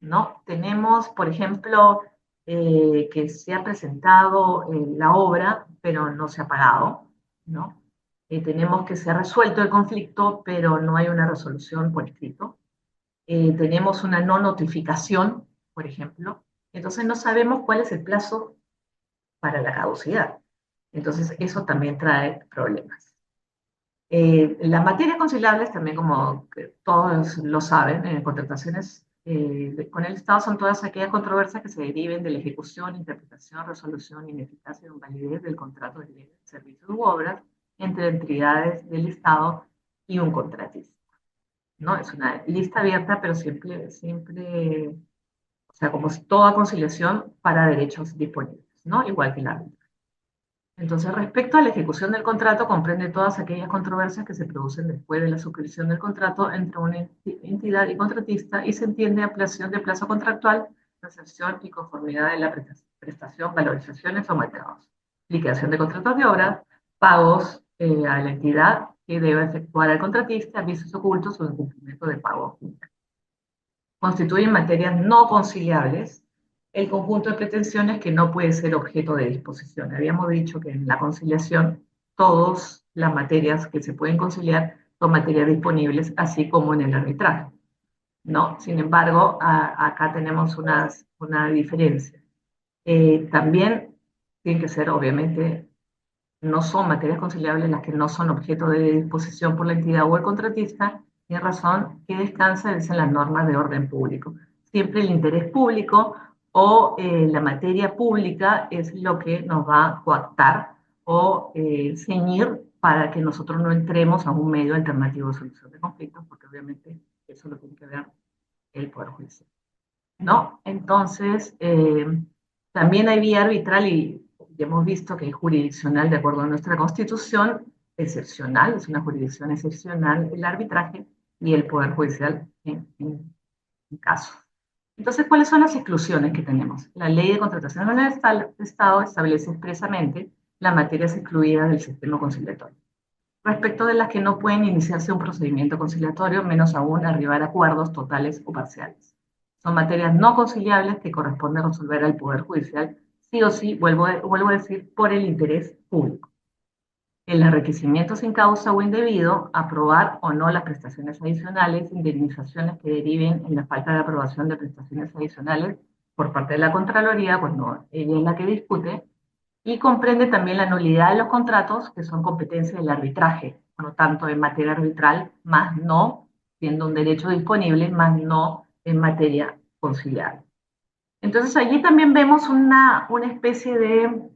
¿no? Tenemos, por ejemplo, que se ha presentado la obra, pero no se ha pagado, ¿no? Tenemos que se ha resuelto el conflicto, pero no hay una resolución por escrito. Tenemos una no notificación, por ejemplo. Entonces no sabemos cuál es el plazo para la caducidad. Entonces eso también trae problemas. Las materias conciliables, también como todos lo saben, en contrataciones con el Estado son todas aquellas controversias que se deriven de la ejecución, interpretación, resolución, ineficacia o invalidez del contrato de bienes, servicios u obras entre entidades del Estado y un contratista, ¿no? Es una lista abierta, pero siempre, o sea, como toda conciliación para derechos disponibles, ¿no? Igual que la árbitro. Entonces, respecto a la ejecución del contrato, comprende todas aquellas controversias que se producen después de la suscripción del contrato entre una entidad y contratista y se entiende ampliación de plazo contractual, recepción y conformidad de la prestación, valorizaciones o mercados, liquidación de contratos de obra, pagos a la entidad que debe efectuar al contratista, avisos ocultos o incumplimiento de pago. Constituyen materias no conciliables el conjunto de pretensiones que no puede ser objeto de disposición. Habíamos dicho que en la conciliación todas las materias que se pueden conciliar son materias disponibles, así como en el arbitraje, ¿no? Sin embargo, acá tenemos una diferencia. También tienen que ser, obviamente, no son materias conciliables las que no son objeto de disposición por la entidad o el contratista, tiene razón que descansa en las normas de orden público. Siempre el interés público o la materia pública es lo que nos va a coactar o ceñir para que nosotros no entremos a un medio alternativo de solución de conflictos, porque obviamente eso lo tiene que ver el Poder Judicial, ¿no? Entonces, también hay vía arbitral y ya hemos visto que es jurisdiccional de acuerdo a nuestra Constitución, excepcional, es una jurisdicción excepcional el arbitraje y el Poder Judicial en casos. Entonces, ¿cuáles son las exclusiones que tenemos? La Ley de Contratación del Estado establece expresamente las materias excluidas del sistema conciliatorio, respecto de las que no pueden iniciarse un procedimiento conciliatorio, menos aún arribar a acuerdos totales o parciales. Son materias no conciliables que corresponde resolver al Poder Judicial, sí o sí, vuelvo a decir, por el interés público. El enriquecimiento sin causa o indebido, aprobar o no las prestaciones adicionales, indemnizaciones que deriven en la falta de aprobación de prestaciones adicionales por parte de la Contraloría, cuando ella es la que discute, y comprende también la nulidad de los contratos, que son competencia del arbitraje, por lo tanto, en materia arbitral, más no, siendo un derecho disponible, más no en materia conciliar. Entonces, allí también vemos una especie de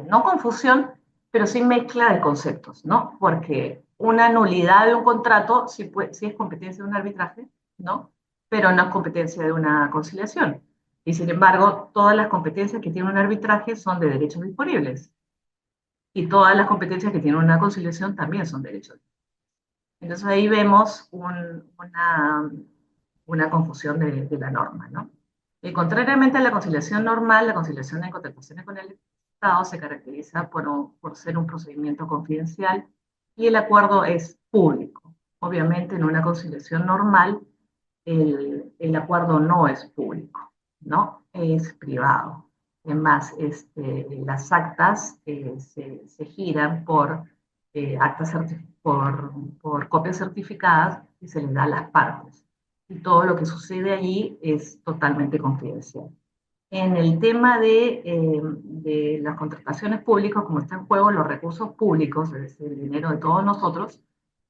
no confusión, pero sí mezcla de conceptos, ¿no? Porque una nulidad de un contrato sí es competencia de un arbitraje, ¿no? Pero no es competencia de una conciliación. Y sin embargo, todas las competencias que tiene un arbitraje son de derechos disponibles. Y todas las competencias que tiene una conciliación también son derechos. Entonces ahí vemos una confusión de la norma, ¿no? Y contrariamente a la conciliación normal, la conciliación de contrataciones con el Estado se caracteriza por ser un procedimiento confidencial y el acuerdo es público. Obviamente en una conciliación normal el acuerdo no es público, ¿no? Es privado. Además, las actas se giran por, por copias certificadas y se les da a las partes. Y todo lo que sucede allí es totalmente confidencial. En el tema de las contrataciones públicas, como está en juego los recursos públicos, es decir, el dinero de todos nosotros,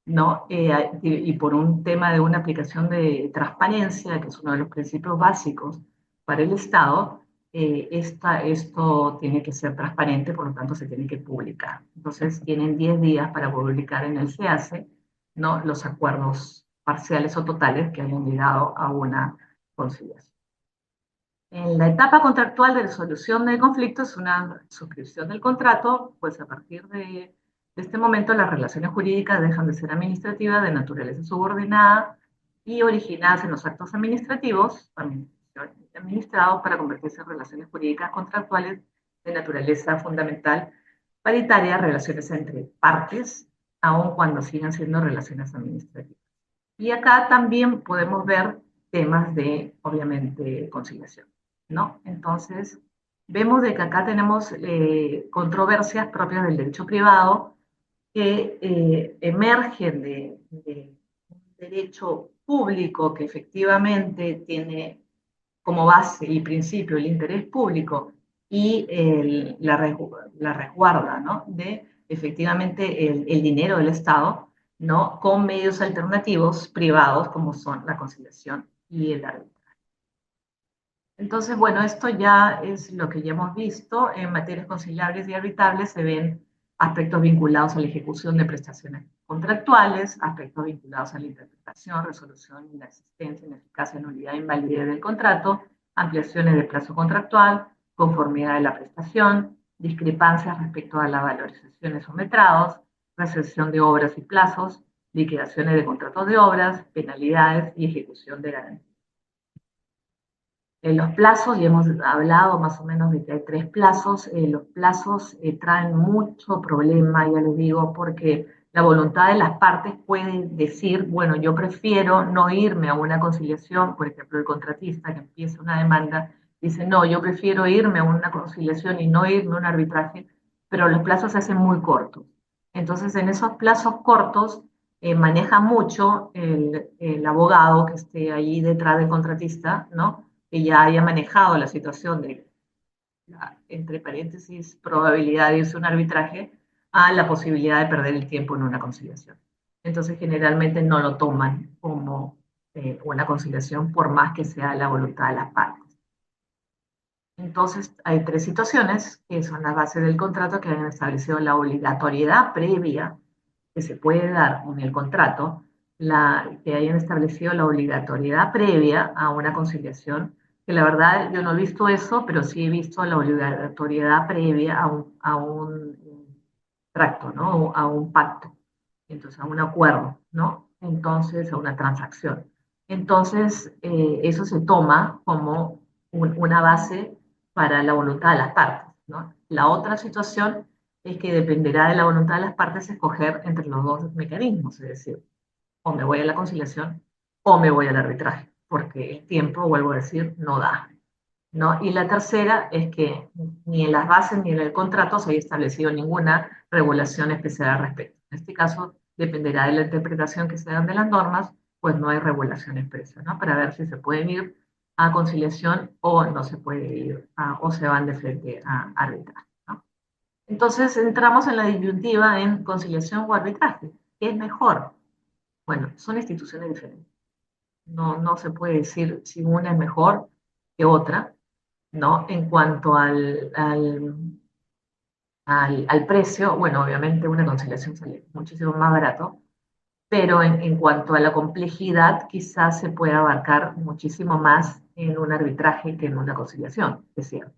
¿no? Y por un tema de una aplicación de transparencia, que es uno de los principios básicos para el Estado, esto tiene que ser transparente, por lo tanto se tiene que publicar. Entonces tienen 10 días para publicar en el SEACE, ¿no? Los acuerdos parciales o totales que hayan llegado a una conciliación. En la etapa contractual de resolución del conflicto es una suscripción del contrato, pues a partir de este momento las relaciones jurídicas dejan de ser administrativas, de naturaleza subordinada y originadas en los actos administrativos, administrados para convertirse en relaciones jurídicas contractuales de naturaleza fundamental, paritaria, relaciones entre partes, aun cuando sigan siendo relaciones administrativas. Y acá también podemos ver temas de, obviamente, conciliación, ¿no? Entonces, vemos de que acá tenemos controversias propias del derecho privado que emergen de un derecho público que efectivamente tiene como base y principio el interés público y la resguarda, ¿no? De efectivamente el dinero del Estado, ¿no? Con medios alternativos privados como son la conciliación y el arbitraje. Entonces, bueno, esto ya es lo que ya hemos visto. En materias conciliables y arbitrables se ven aspectos vinculados a la ejecución de prestaciones contractuales, aspectos vinculados a la interpretación, resolución, inexistencia, ineficacia, nulidad, invalidez del contrato, ampliaciones de plazo contractual, conformidad de la prestación, discrepancias respecto a las valorizaciones o metrados, recepción de obras y plazos, liquidaciones de contratos de obras, penalidades y ejecución de garantías. En los plazos, ya hemos hablado más o menos de que hay 3 plazos. Los plazos traen mucho problema, ya les digo, porque la voluntad de las partes puede decir, bueno, yo prefiero no irme a una conciliación, por ejemplo, el contratista que empieza una demanda, dice, no, yo prefiero irme a una conciliación y no irme a un arbitraje, pero los plazos se hacen muy cortos. Entonces, en esos plazos cortos, maneja mucho el abogado que esté ahí detrás del contratista, ¿no? Que ya haya manejado la situación de, entre paréntesis, probabilidad de irse a un arbitraje, a la posibilidad de perder el tiempo en una conciliación. Entonces, generalmente no lo toman como una conciliación, por más que sea la voluntad de las partes. Entonces, hay 3 situaciones que son las bases del contrato que han establecido la obligatoriedad previa que se puede dar en el contrato, que hayan establecido la obligatoriedad previa a una conciliación, que la verdad yo no he visto eso, pero sí he visto la obligatoriedad previa a un tracto, ¿no? A un pacto, entonces a un acuerdo, ¿no? Entonces a una transacción. Entonces, eso se toma como una base para la voluntad de las partes, ¿no? La otra situación es que dependerá de la voluntad de las partes escoger entre los dos mecanismos, es decir, o me voy a la conciliación o me voy al arbitraje, porque el tiempo, vuelvo a decir, no da, ¿no? Y la tercera es que ni en las bases ni en el contrato se haya establecido ninguna regulación especial al respecto. En este caso, dependerá de la interpretación que se dan de las normas, pues no hay regulación expresa, ¿no? Para ver si se pueden ir a conciliación o no se puede ir o se van de frente a arbitraje, ¿no? Entonces entramos en la disyuntiva en conciliación o arbitraje. ¿Qué es mejor? Bueno, son instituciones diferentes. No se puede decir si una es mejor que otra, ¿no? En cuanto al precio, bueno, obviamente una conciliación sale muchísimo más barato, pero en cuanto a la complejidad, quizás se pueda abarcar muchísimo más en un arbitraje que en una conciliación, es cierto.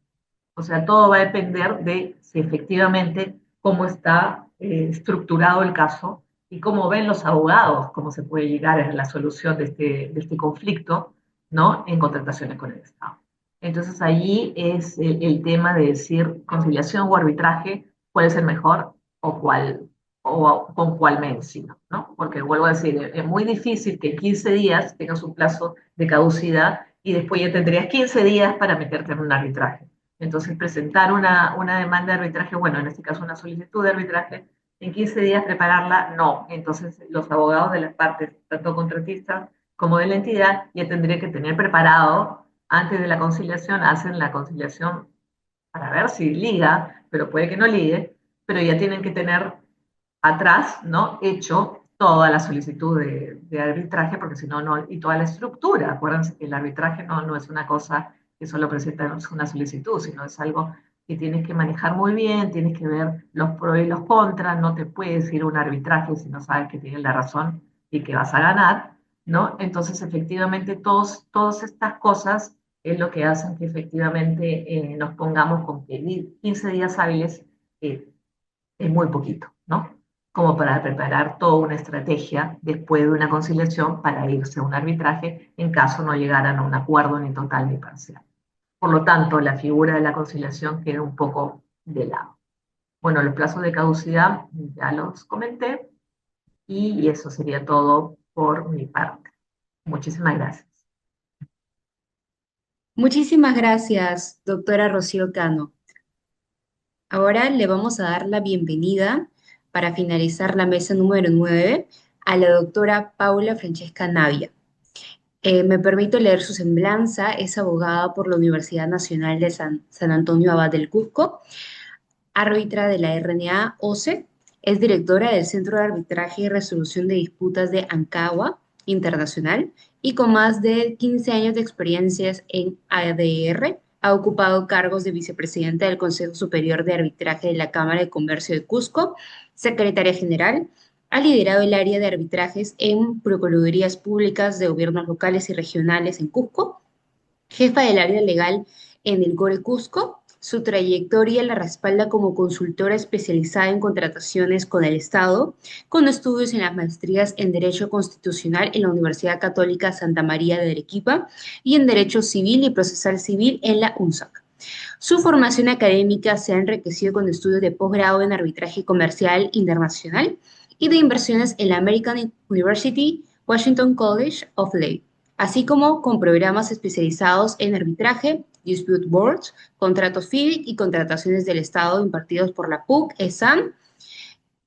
O sea, todo va a depender de si efectivamente cómo está estructurado el caso y cómo ven los abogados, cómo se puede llegar a la solución de este conflicto, ¿no? En contrataciones con el Estado. Entonces, allí es el tema de decir conciliación o arbitraje, cuál es el mejor o con cuál me encino, ¿no? Porque vuelvo a decir, es muy difícil que 15 días tengas un plazo de caducidad y después ya tendrías 15 días para meterte en un arbitraje. Entonces, presentar una demanda de arbitraje, bueno, en este caso una solicitud de arbitraje, en 15 días prepararla, no. Entonces, los abogados de las partes, tanto contratistas como de la entidad, ya tendrían que tener preparado, antes de la conciliación, hacen la conciliación para ver si liga, pero puede que no ligue, pero ya tienen que tener atrás, ¿no? Hecho toda la solicitud de arbitraje, porque si no, no, y toda la estructura. Acuérdense que el arbitraje no es una cosa que solo presenta una solicitud, sino es algo que tienes que manejar muy bien, tienes que ver los pros y los contras, no te puedes ir a un arbitraje si no sabes que tienes la razón y que vas a ganar, ¿no? Entonces, efectivamente, todas estas cosas es lo que hacen que efectivamente nos pongamos con que 15 días hábiles es muy poquito, ¿no? Como para preparar toda una estrategia después de una conciliación para irse a un arbitraje en caso no llegaran a un acuerdo ni total ni parcial. Por lo tanto, la figura de la conciliación queda un poco de lado. Bueno, los plazos de caducidad ya los comenté y eso sería todo por mi parte. Muchísimas gracias. Muchísimas gracias, doctora Rocío Cano. Ahora le vamos a dar la bienvenida para finalizar la mesa número 9 a la doctora Paula Francesca Navia. Me permito leer su semblanza. Es abogada por la Universidad Nacional de San Antonio Abad del Cusco, árbitra de la RNA OCE, es directora del Centro de Arbitraje y Resolución de Disputas de Ancagua Internacional y con más de 15 años de experiencias en ADR, ha ocupado cargos de vicepresidenta del Consejo Superior de Arbitraje de la Cámara de Comercio de Cusco, secretaria general, ha liderado el área de arbitrajes en Procuradurías Públicas de Gobiernos Locales y Regionales en Cusco, jefa del área legal en el Core Cusco. Su trayectoria la respalda como consultora especializada en contrataciones con el Estado, con estudios en las maestrías en Derecho Constitucional en la Universidad Católica Santa María de Arequipa y en Derecho Civil y Procesal Civil en la UNSAC. Su formación académica se ha enriquecido con estudios de posgrado en arbitraje comercial internacional y de inversiones en la American University Washington College of Law, así como con programas especializados en arbitraje, dispute boards, contratos FIDIC y contrataciones del Estado impartidos por la PUC, ESAM,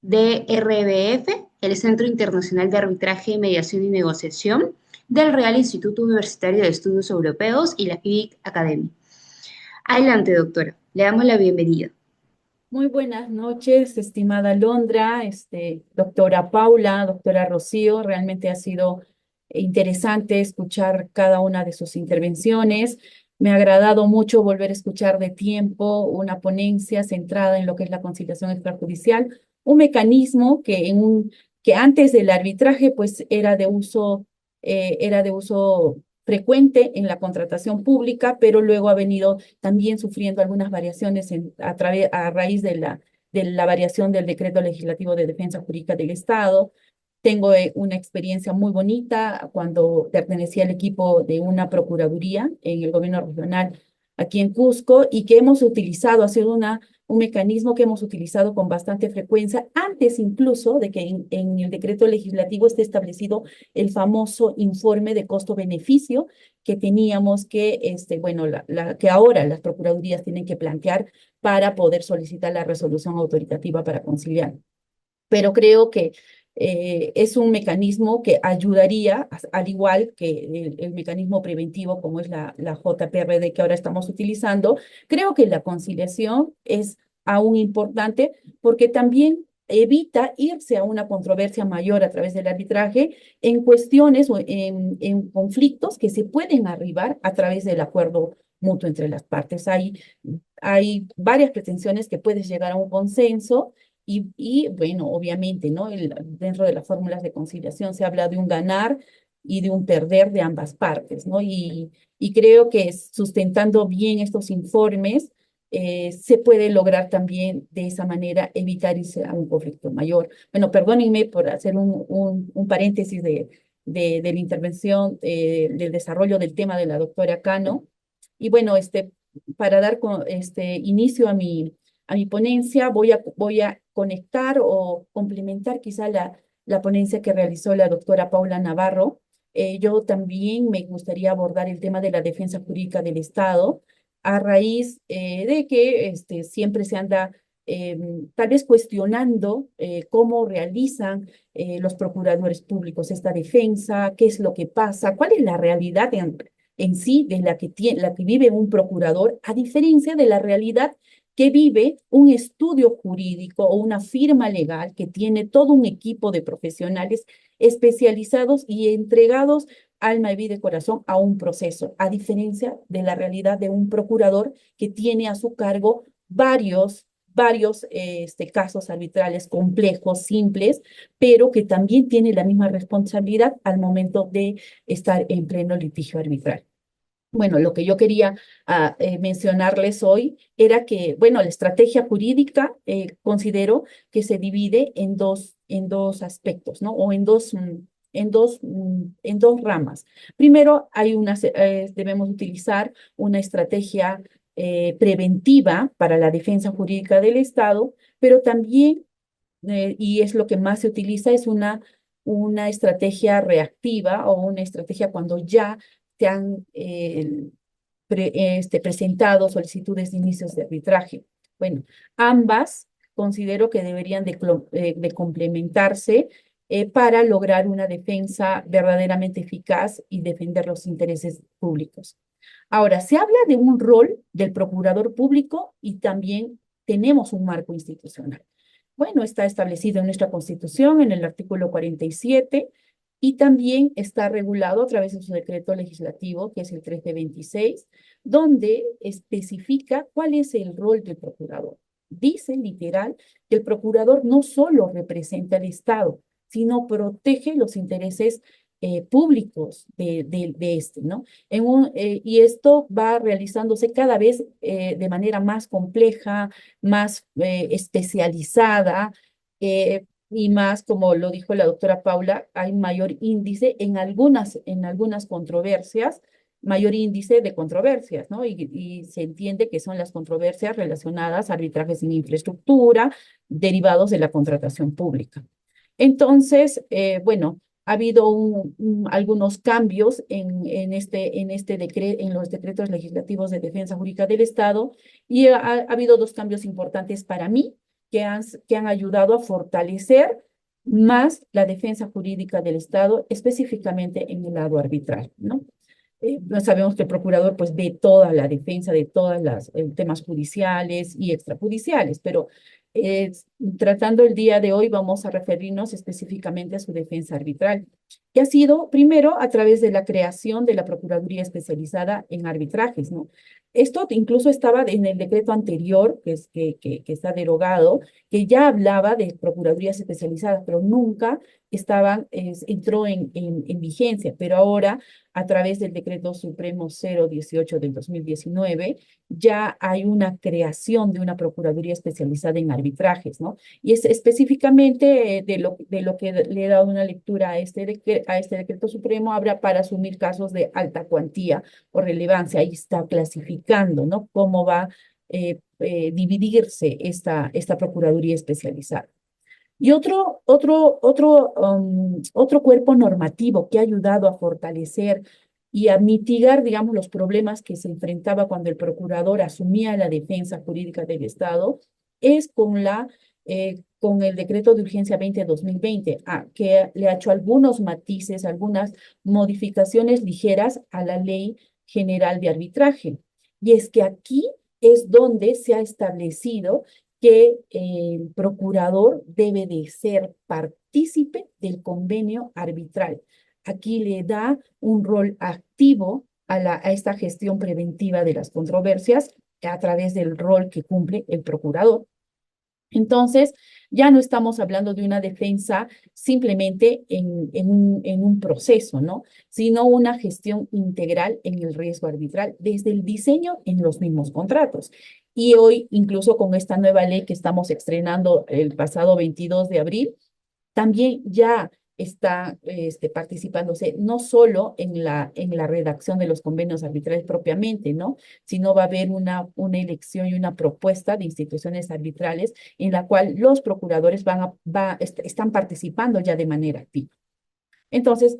DRBF, el Centro Internacional de Arbitraje, Mediación y Negociación, del Real Instituto Universitario de Estudios Europeos y la FIDIC Academy. Adelante, doctora. Le damos la bienvenida. Muy buenas noches, estimada Londra, doctora Paula, doctora Rocío. Realmente ha sido interesante escuchar cada una de sus intervenciones. Me ha agradado mucho volver a escuchar de tiempo una ponencia centrada en lo que es la conciliación extrajudicial, un mecanismo que antes del arbitraje pues era de uso frecuente en la contratación pública, pero luego ha venido también sufriendo algunas variaciones a raíz de la variación del Decreto Legislativo de Defensa Jurídica del Estado. Tengo una experiencia muy bonita cuando pertenecía al equipo de una procuraduría en el gobierno regional aquí en Cusco y que hemos utilizado, ha sido un mecanismo que hemos utilizado con bastante frecuencia, antes incluso de que en el decreto legislativo esté establecido el famoso informe de costo-beneficio que teníamos que, bueno, que ahora las procuradurías tienen que plantear para poder solicitar la resolución autoritativa para conciliar. Pero creo que es un mecanismo que ayudaría, al igual que el mecanismo preventivo como es la JPRD que ahora estamos utilizando. Creo que la conciliación es aún importante porque también evita irse a una controversia mayor a través del arbitraje en cuestiones o en conflictos que se pueden arribar a través del acuerdo mutuo entre las partes. Hay varias pretensiones que puedes llegar a un consenso bueno, obviamente, ¿no? Dentro de las fórmulas de conciliación se habla de un ganar y de un perder de ambas partes, ¿no? Y creo que sustentando bien estos informes, se puede lograr también de esa manera evitar irse a un conflicto mayor. Bueno, perdónenme por hacer un paréntesis de la intervención, del desarrollo del tema de la doctora Cano. Y bueno, para dar inicio a mi ponencia, voy a conectar o complementar quizá la ponencia que realizó la doctora Paula Navarro. Yo también me gustaría abordar el tema de la defensa jurídica del Estado a raíz de que siempre se anda tal vez cuestionando cómo realizan los procuradores públicos esta defensa, qué es lo que pasa, cuál es la realidad en sí de la que vive un procurador, a diferencia de la realidad que vive un estudio jurídico o una firma legal que tiene todo un equipo de profesionales especializados y entregados alma y vida y corazón a un proceso, a diferencia de la realidad de un procurador que tiene a su cargo varios casos arbitrales complejos, simples, pero que también tiene la misma responsabilidad al momento de estar en pleno litigio arbitral. Bueno, lo que yo quería mencionarles hoy era que, bueno, la estrategia jurídica considero que se divide en dos aspectos, ¿no? O en dos ramas. Primero, debemos utilizar una estrategia preventiva para la defensa jurídica del Estado, pero también, y es lo que más se utiliza, es una estrategia reactiva o una estrategia cuando ya te han presentado solicitudes de inicios de arbitraje. Bueno, ambas considero que deberían de complementarse para lograr una defensa verdaderamente eficaz y defender los intereses públicos. Ahora, se habla de un rol del procurador público y también tenemos un marco institucional. Bueno, está establecido en nuestra Constitución, en el artículo 47, y también está regulado a través de su decreto legislativo, que es el 1326, donde especifica cuál es el rol del procurador. Dice literal que el procurador no solo representa al Estado, sino protege los intereses públicos de ¿no? Y esto va realizándose cada vez de manera más compleja, más especializada, y más, como lo dijo la doctora Paula, hay mayor índice en algunas controversias, mayor índice de controversias, ¿no? Y se entiende que son las controversias relacionadas a arbitrajes en infraestructura, derivados de la contratación pública. Entonces, bueno, ha habido algunos cambios en los decretos legislativos de defensa jurídica del Estado y ha habido dos cambios importantes para mí que han ayudado a fortalecer más la defensa jurídica del Estado, específicamente en el lado arbitral, ¿no? Sabemos que el procurador pues ve toda la defensa de todos los temas judiciales y extrajudiciales, pero tratando el día de hoy vamos a referirnos específicamente a su defensa arbitral. que ha sido primero a través de la creación de la Procuraduría Especializada en Arbitrajes, ¿no? Esto incluso estaba en el decreto anterior, que está derogado, que ya hablaba de procuradurías especializadas, pero nunca entró en vigencia. Pero ahora, a través del decreto supremo 018 del 2019, ya hay una creación de una Procuraduría Especializada en Arbitrajes, ¿no? Y es específicamente de lo que le he dado una lectura a este decreto supremo, habrá para asumir casos de alta cuantía o relevancia. Ahí está clasificando, ¿no? Cómo va a dividirse esta Procuraduría Especializada. Y otro cuerpo normativo que ha ayudado a fortalecer y a mitigar, digamos, los problemas que se enfrentaba cuando el procurador asumía la defensa jurídica del Estado es con el decreto de urgencia 20-2020, que le ha hecho algunos matices, algunas modificaciones ligeras a la Ley General de Arbitraje. Y es que aquí es donde se ha establecido que el procurador debe de ser partícipe del convenio arbitral. Aquí le da un rol activo a esta gestión preventiva de las controversias a través del rol que cumple el procurador. Entonces, ya no estamos hablando de una defensa simplemente en un proceso, ¿no? Sino una gestión integral en el riesgo arbitral, desde el diseño en los mismos contratos. Y hoy, incluso con esta nueva ley que estamos estrenando el pasado 22 de abril, también ya está participándose no solo en la redacción de los convenios arbitrales propiamente, ¿no? Sino va a haber una elección y una propuesta de instituciones arbitrales en la cual los procuradores están participando ya de manera activa. Entonces,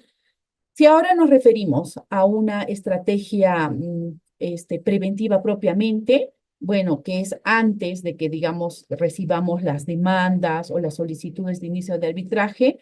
si ahora nos referimos a una estrategia preventiva propiamente, bueno, que es antes de que, digamos, recibamos las demandas o las solicitudes de inicio de arbitraje,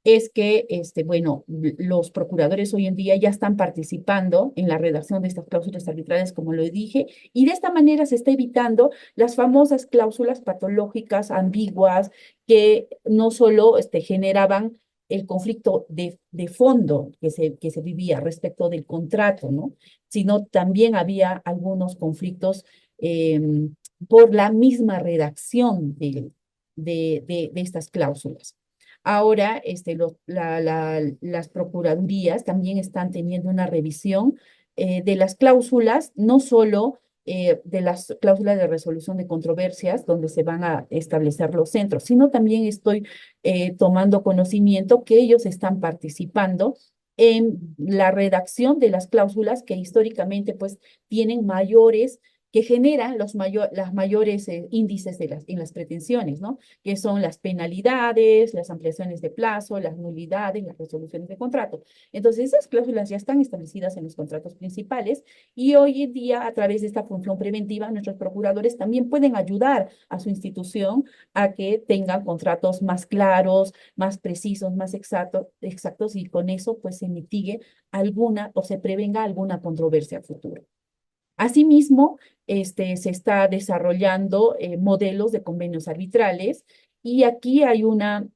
es que, bueno, los procuradores hoy en día ya están participando en la redacción de estas cláusulas arbitrales, como lo dije, y de esta manera se está evitando las famosas cláusulas patológicas, ambiguas, que no solo generaban el conflicto de fondo que se vivía respecto del contrato, ¿no? Sino también había algunos conflictos por la misma redacción de estas cláusulas. Ahora, las procuradurías también están teniendo una revisión de las cláusulas, no solo de las cláusulas de resolución de controversias, donde se van a establecer los centros, sino también estoy tomando conocimiento que ellos están participando en la redacción de las cláusulas que históricamente pues tienen mayores, que generan las mayores índices en las pretensiones, ¿no? Que son las penalidades, las ampliaciones de plazo, las nulidades, las resoluciones de contrato. Entonces, esas cláusulas ya están establecidas en los contratos principales y hoy en día, a través de esta función preventiva, nuestros procuradores también pueden ayudar a su institución a que tengan contratos más claros, más precisos, más exactos y con eso pues se mitigue alguna o se prevenga alguna controversia futura. Asimismo, se está desarrollando modelos de convenios arbitrales y aquí hay una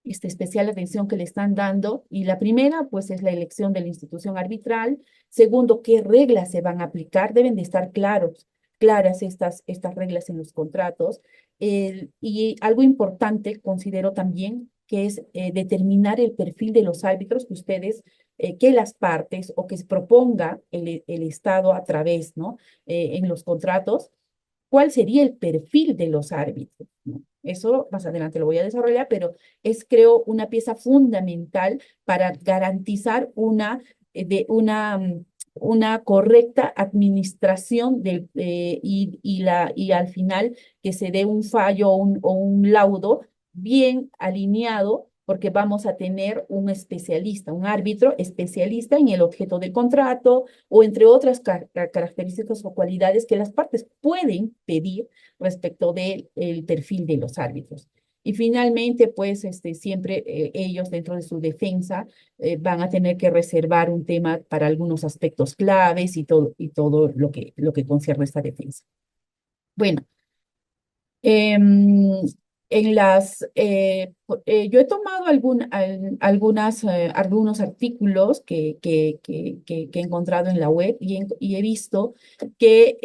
especial atención que le están dando y la primera pues es la elección de la institución arbitral. Segundo, qué reglas se van a aplicar, deben de estar claras estas reglas en los contratos. Y algo importante considero también que es determinar el perfil de los árbitros que las partes o que se proponga el Estado a través, ¿no? En los contratos, ¿cuál sería el perfil de los árbitros? ¿No? Eso más adelante lo voy a desarrollar, pero creo, una pieza fundamental para garantizar una correcta administración y al final que se dé un fallo o un laudo bien alineado, porque vamos a tener un especialista, un árbitro especialista en el objeto del contrato o entre otras características o cualidades que las partes pueden pedir respecto del perfil de los árbitros. Y finalmente, pues siempre ellos dentro de su defensa van a tener que reservar un tema para algunos aspectos claves y todo lo que concierne a esta defensa. Bueno, Em, yo he tomado algunos artículos que he encontrado en la web y he visto que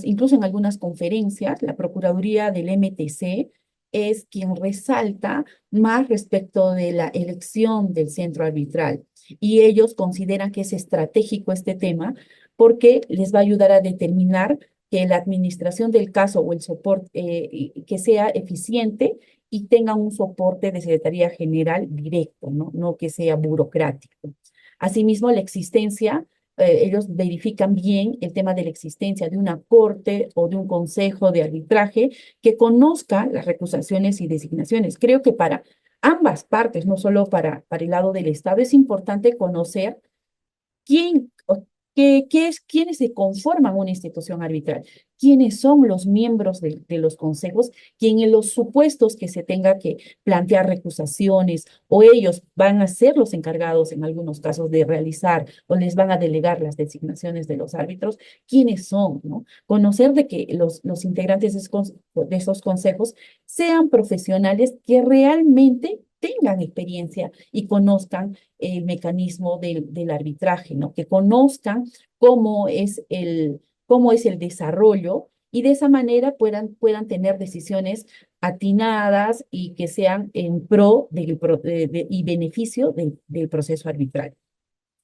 incluso en algunas conferencias, la Procuraduría del MTC es quien resalta más respecto de la elección del centro arbitral. Y ellos consideran que es estratégico este tema porque les va a ayudar a determinar que la administración del caso o el soporte que sea eficiente y tenga un soporte de Secretaría General directo, ¿no? No que sea burocrático. Asimismo, la existencia, ellos verifican bien el tema de la existencia de una corte o de un consejo de arbitraje que conozca las recusaciones y designaciones. Creo que para ambas partes, no solo para el lado del Estado, es importante conocer quién, quiénes se conforman una institución arbitral, quiénes son los miembros de los consejos, quién en los supuestos que se tenga que plantear recusaciones o ellos van a ser los encargados en algunos casos de realizar o les van a delegar las designaciones de los árbitros, quiénes son, ¿no? Conocer de que los integrantes de esos consejos sean profesionales que realmente tengan experiencia y conozcan el mecanismo del arbitraje, ¿no? Que conozcan cómo es el desarrollo y de esa manera puedan tener decisiones atinadas y que sean en pro y beneficio del proceso arbitral.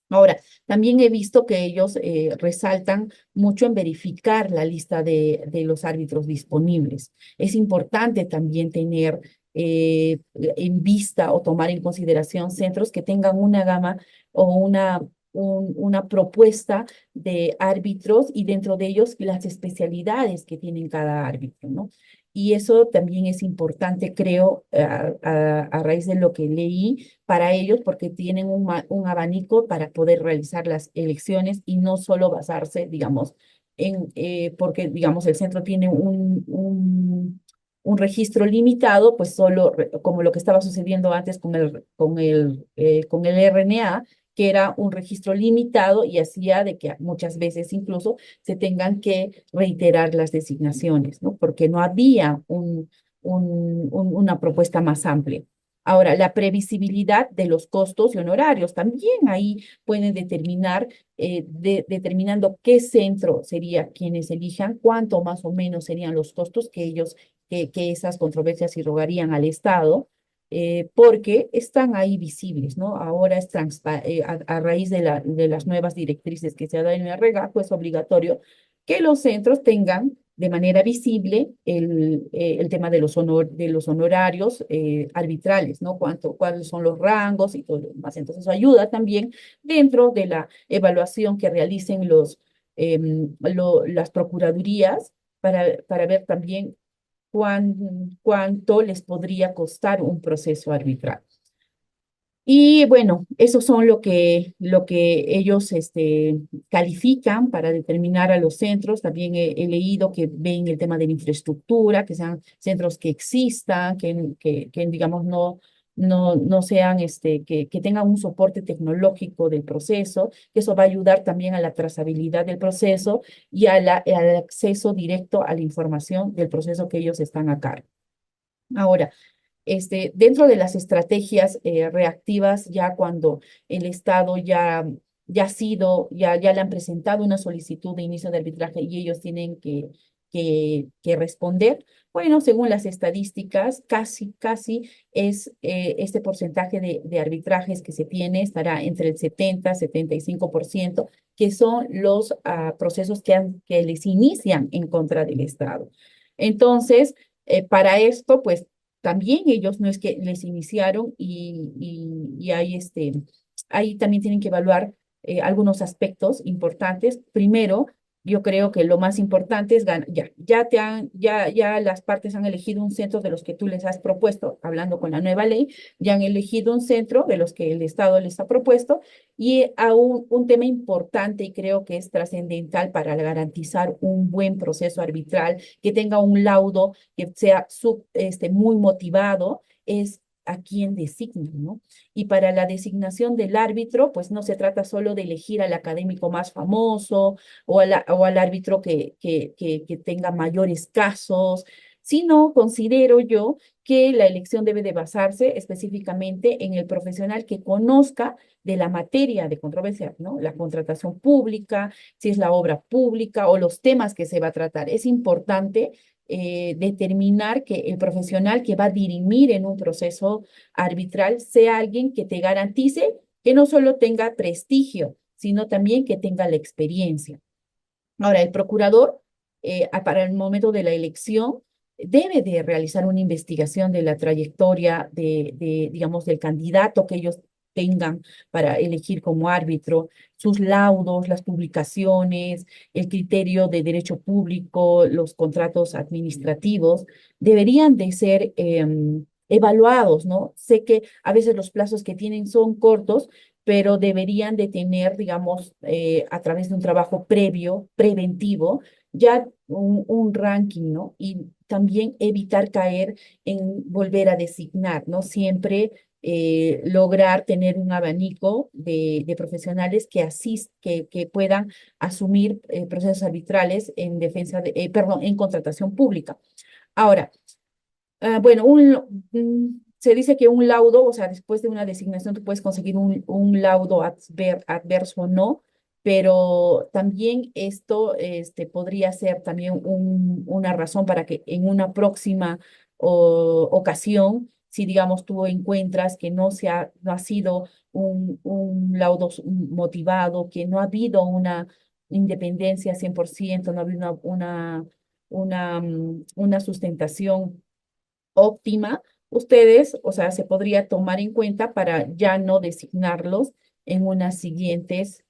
Ahora, también he visto que ellos resaltan mucho en verificar la lista de los árbitros disponibles. Es importante también tener en vista o tomar en consideración centros que tengan una gama o una propuesta de árbitros y dentro de ellos las especialidades que tienen cada árbitro, ¿no? Y eso también es importante, creo, a raíz de lo que leí para ellos, porque tienen un abanico para poder realizar las elecciones y no solo basarse, digamos, porque, digamos, el centro tiene un registro limitado, pues solo, como lo que estaba sucediendo antes con el RNA, que era un registro limitado y hacía de que muchas veces incluso se tengan que reiterar las designaciones, ¿no? Porque no había una propuesta más amplia. Ahora, la previsibilidad de los costos y honorarios también ahí pueden determinar, determinando qué centro sería quienes elijan, cuánto más o menos serían los costos que esas controversias irrogarían al Estado, porque están ahí visibles, ¿no? Ahora a raíz de las nuevas directrices que se ha dado en el regajo, es obligatorio que los centros tengan de manera visible el tema de de los honorarios arbitrales, ¿no? Cuáles son los rangos y todo lo demás. Entonces, eso ayuda también dentro de la evaluación que realicen las procuradurías para ver también cuánto les podría costar un proceso arbitral. Y bueno, esos son lo que ellos califican para determinar a los centros. También he leído que ven el tema de la infraestructura, que sean centros que existan, digamos, no sean, que tengan un soporte tecnológico del proceso, que eso va a ayudar también a la trazabilidad del proceso y al acceso directo a la información del proceso que ellos están a cargo. Ahora, dentro de las estrategias reactivas, ya cuando el Estado ya le han presentado una solicitud de inicio de arbitraje y ellos tienen que responder, bueno, según las estadísticas, casi es este porcentaje de arbitrajes que se tiene, estará entre el 70-75%, que son los procesos que les inician en contra del Estado. Entonces, para esto, pues, también ellos no es que les iniciaron y ahí también tienen que evaluar algunos aspectos importantes. Primero, yo creo que lo más importante es ya las partes han elegido un centro de los que tú les has propuesto, hablando con la nueva ley, ya han elegido un centro de los que el Estado les ha propuesto y aún un tema importante y creo que es trascendental para garantizar un buen proceso arbitral, que tenga un laudo que sea muy motivado, es a quién designan, ¿no? Y para la designación del árbitro, pues no se trata solo de elegir al académico más famoso o al árbitro que tenga mayores casos, sino considero yo que la elección debe de basarse específicamente en el profesional que conozca de la materia de controversia, ¿no? La contratación pública, si es la obra pública o los temas que se va a tratar. Es importante determinar que el profesional que va a dirimir en un proceso arbitral sea alguien que te garantice que no solo tenga prestigio, sino también que tenga la experiencia. Ahora, el procurador, para el momento de la elección, debe de realizar una investigación de la trayectoria digamos, del candidato que ellos tengan para elegir como árbitro, sus laudos, las publicaciones, el criterio de derecho público, los contratos administrativos, deberían de ser evaluados, ¿no? Sé que a veces los plazos que tienen son cortos, pero deberían de tener, digamos, a través de un trabajo previo, preventivo, ya un ranking, ¿no? Y también evitar caer en volver a designar, ¿no? Siempre lograr tener un abanico de profesionales que puedan asumir procesos arbitrales en defensa perdón, en contratación pública. Ahora, bueno, se dice que un laudo, o sea, después de una designación tú puedes conseguir un laudo adverso o no, pero también esto podría ser también una razón para que en una próxima ocasión, si digamos tú encuentras que no ha sido un laudo motivado, que no ha habido una independencia 100%, no ha habido una sustentación óptima, ustedes, o sea, se podría tomar en cuenta para ya no designarlos en unas siguientes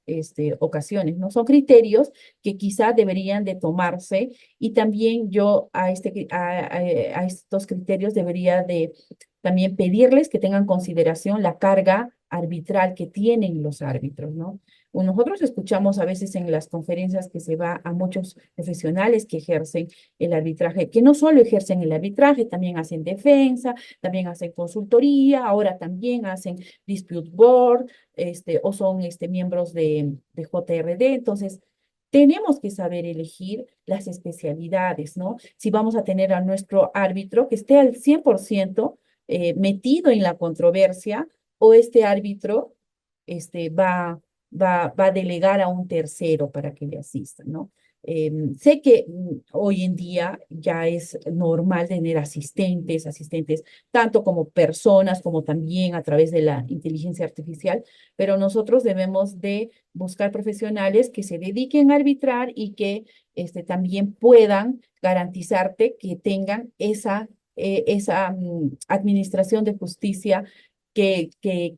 ocasiones, ¿no? Son criterios que quizá deberían de tomarse y también yo a estos criterios debería de también pedirles que tengan consideración la carga arbitral que tienen los árbitros, ¿no? Nosotros escuchamos a veces en las conferencias que se va a muchos profesionales que ejercen el arbitraje, que no solo ejercen el arbitraje, también hacen defensa, también hacen consultoría, ahora también hacen dispute board, o son miembros de JRD. Entonces, tenemos que saber elegir las especialidades, ¿no? Si vamos a tener a nuestro árbitro que esté al 100% metido en la controversia o este árbitro va a delegar a un tercero para que le asista, ¿no? Sé que hoy en día ya es normal tener asistentes, tanto como personas, como también a través de la inteligencia artificial, pero nosotros debemos de buscar profesionales que se dediquen a arbitrar y que también puedan garantizarte que tengan esa administración de justicia que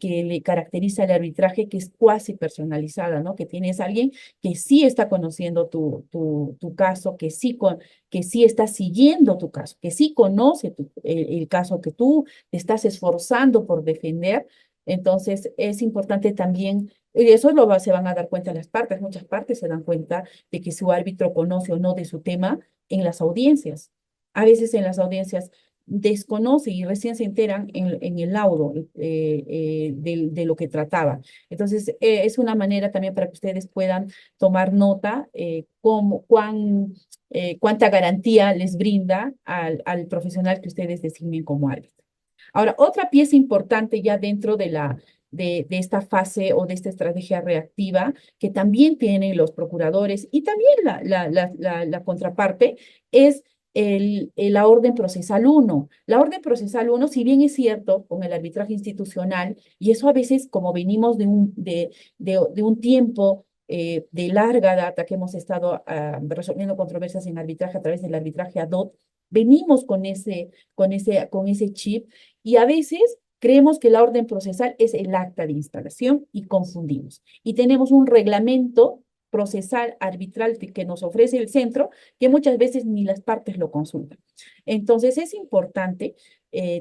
le caracteriza el arbitraje, que es cuasi personalizada, ¿no? Que tienes a alguien que sí está conociendo tu caso, que sí está siguiendo tu caso, que sí conoce el caso que tú te estás esforzando por defender. Entonces, es importante también, y eso se van a dar cuenta las partes, muchas partes se dan cuenta de que su árbitro conoce o no de su tema en las audiencias. A veces en las audiencias desconoce y recién se enteran en el laudo de lo que trataba. Entonces, es una manera también para que ustedes puedan tomar nota cuánta garantía les brinda al profesional que ustedes designen como árbitro. Ahora, otra pieza importante ya dentro de esta fase o de esta estrategia reactiva que también tienen los procuradores y también la contraparte es la orden procesal 1. La orden procesal 1, si bien es cierto, con el arbitraje institucional, y eso a veces como venimos de un tiempo de larga data que hemos estado resolviendo controversias en arbitraje a través del arbitraje ad hoc, venimos con ese chip y a veces creemos que la orden procesal es el acta de instalación y confundimos. Y tenemos un reglamento procesal arbitral que nos ofrece el centro que muchas veces ni las partes lo consultan. Entonces es importante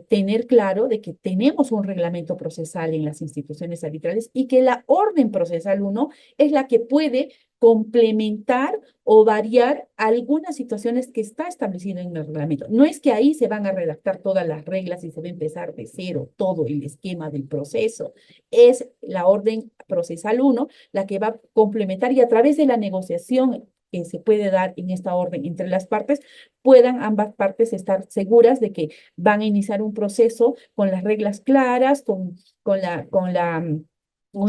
tener claro de que tenemos un reglamento procesal en las instituciones arbitrales y que la orden procesal 1 es la que puede complementar o variar algunas situaciones que está establecido en el reglamento. No es que ahí se van a redactar todas las reglas y se va a empezar de cero todo el esquema del proceso. Es la orden procesal 1 la que va a complementar y a través de la negociación que se puede dar en esta orden entre las partes, puedan ambas partes estar seguras de que van a iniciar un proceso con las reglas claras, con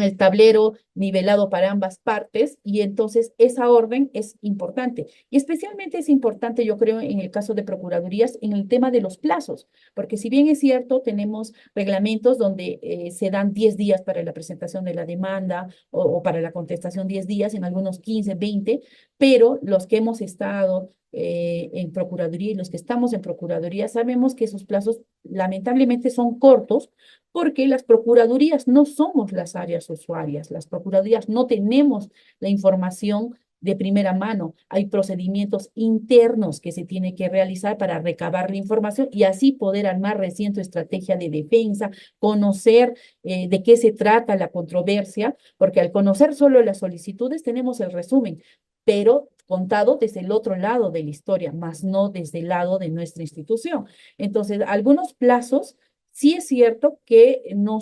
el tablero nivelado para ambas partes, y entonces esa orden es importante. Y especialmente es importante, yo creo, en el caso de procuradurías, en el tema de los plazos, porque si bien es cierto, tenemos reglamentos donde se dan 10 días para la presentación de la demanda o para la contestación 10 días, en algunos 15, 20, pero los que hemos estado en Procuraduría y los que estamos en Procuraduría sabemos que esos plazos lamentablemente son cortos porque las Procuradurías no somos las áreas usuarias, las Procuradurías no tenemos la información de primera mano. Hay procedimientos internos que se tiene que realizar para recabar la información y así poder armar recién tu estrategia de defensa, conocer de qué se trata la controversia, porque al conocer solo las solicitudes tenemos el resumen, pero contado desde el otro lado de la historia, más no desde el lado de nuestra institución. Entonces, algunos plazos, sí es cierto que no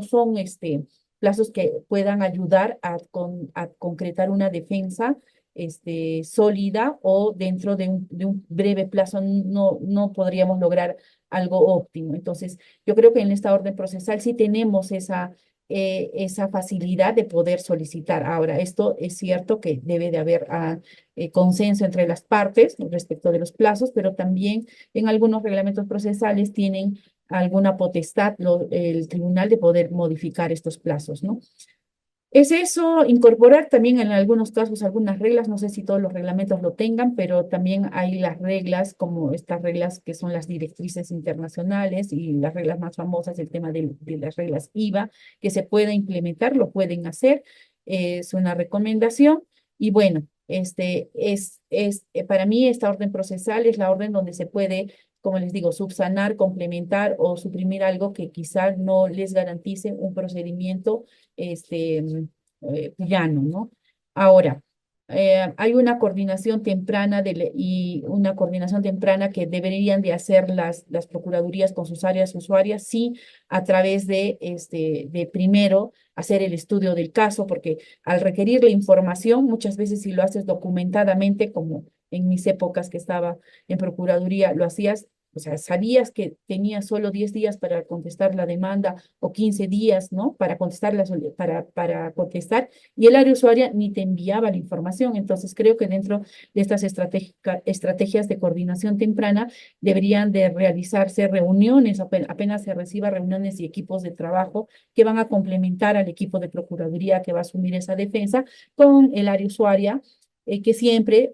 son plazos que puedan ayudar a concretar una defensa sólida, o dentro de un breve plazo no podríamos lograr algo óptimo. Entonces, yo creo que en esta orden procesal sí tenemos esa facilidad de poder solicitar. Ahora, esto es cierto que debe de haber consenso entre las partes respecto de los plazos, pero también en algunos reglamentos procesales tienen alguna potestad el tribunal de poder modificar estos plazos, ¿no? Es eso, incorporar también en algunos casos algunas reglas, no sé si todos los reglamentos lo tengan, pero también hay las reglas, como estas reglas que son las directrices internacionales y las reglas más famosas, el tema de las reglas IVA, que se pueda implementar, lo pueden hacer, es una recomendación. Y bueno, para mí esta orden procesal es la orden donde se puede, como les digo, subsanar, complementar o suprimir algo que quizás no les garantice un procedimiento llano, ¿no? Ahora, hay una coordinación temprana y una coordinación temprana que deberían de hacer las procuradurías con sus áreas usuarias, sí, a través de primero hacer el estudio del caso, porque al requerir la información, muchas veces si lo haces documentadamente, como en mis épocas que estaba en procuraduría, lo hacías. O sea, sabías que tenías solo 10 días para contestar la demanda o 15 días, ¿no? Para contestar, para contestar, y el área usuaria ni te enviaba la información. Entonces, creo que dentro de estas estrategias de coordinación temprana deberían de realizarse reuniones, apenas se reciba reuniones y equipos de trabajo que van a complementar al equipo de Procuraduría que va a asumir esa defensa con el área usuaria, que siempre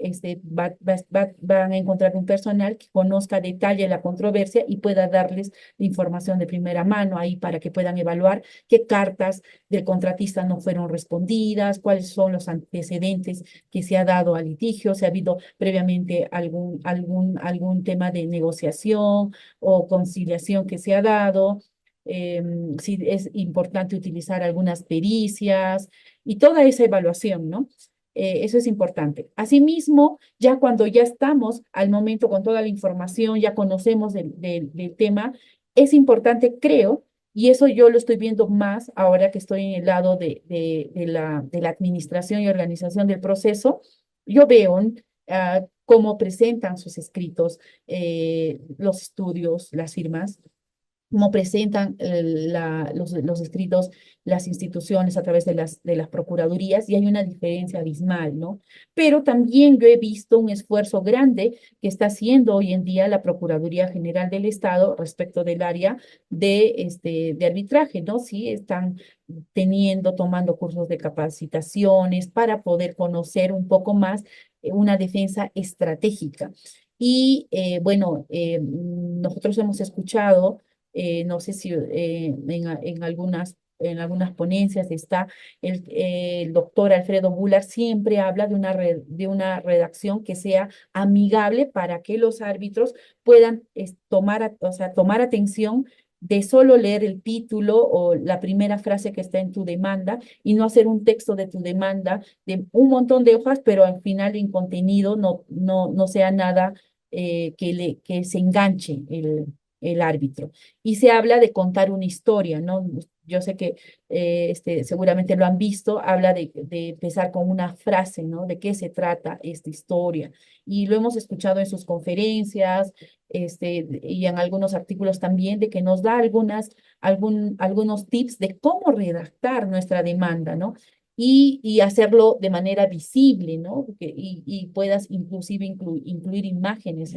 van a encontrar un personal que conozca a detalle la controversia y pueda darles la información de primera mano ahí para que puedan evaluar qué cartas del contratista no fueron respondidas, cuáles son los antecedentes que se ha dado al litigio, si ha habido previamente algún tema de negociación o conciliación que se ha dado. Si es importante utilizar algunas pericias y toda esa evaluación, ¿no? Eso es importante. Asimismo, ya cuando ya estamos al momento con toda la información, ya conocemos del tema, es importante, creo, y eso yo lo estoy viendo más ahora que estoy en el lado de la administración y organización del proceso. Yo veo cómo presentan sus escritos, los estudios, las firmas, cómo presentan los escritos, las instituciones a través de las procuradurías, y hay una diferencia abismal, ¿no? Pero también yo he visto un esfuerzo grande que está haciendo hoy en día la Procuraduría General del Estado respecto del área de arbitraje, ¿no? Sí, están tomando cursos de capacitaciones para poder conocer un poco más una defensa estratégica. Y bueno, nosotros hemos escuchado, no sé si en algunas ponencias está el doctor Alfredo Bular, siempre habla de una redacción que sea amigable para que los árbitros puedan tomar atención de solo leer el título o la primera frase que está en tu demanda, y no hacer un texto de tu demanda de un montón de hojas, pero al final en contenido no sea nada que se enganche el árbitro. Y se habla de contar una historia, ¿no? Yo sé que seguramente lo han visto, habla de empezar con una frase, ¿no? ¿De qué se trata esta historia? Y lo hemos escuchado en sus conferencias, y en algunos artículos también, de que nos da algunos tips de cómo redactar nuestra demanda, ¿no? Y hacerlo de manera visible, ¿no? Y puedas inclusive incluir imágenes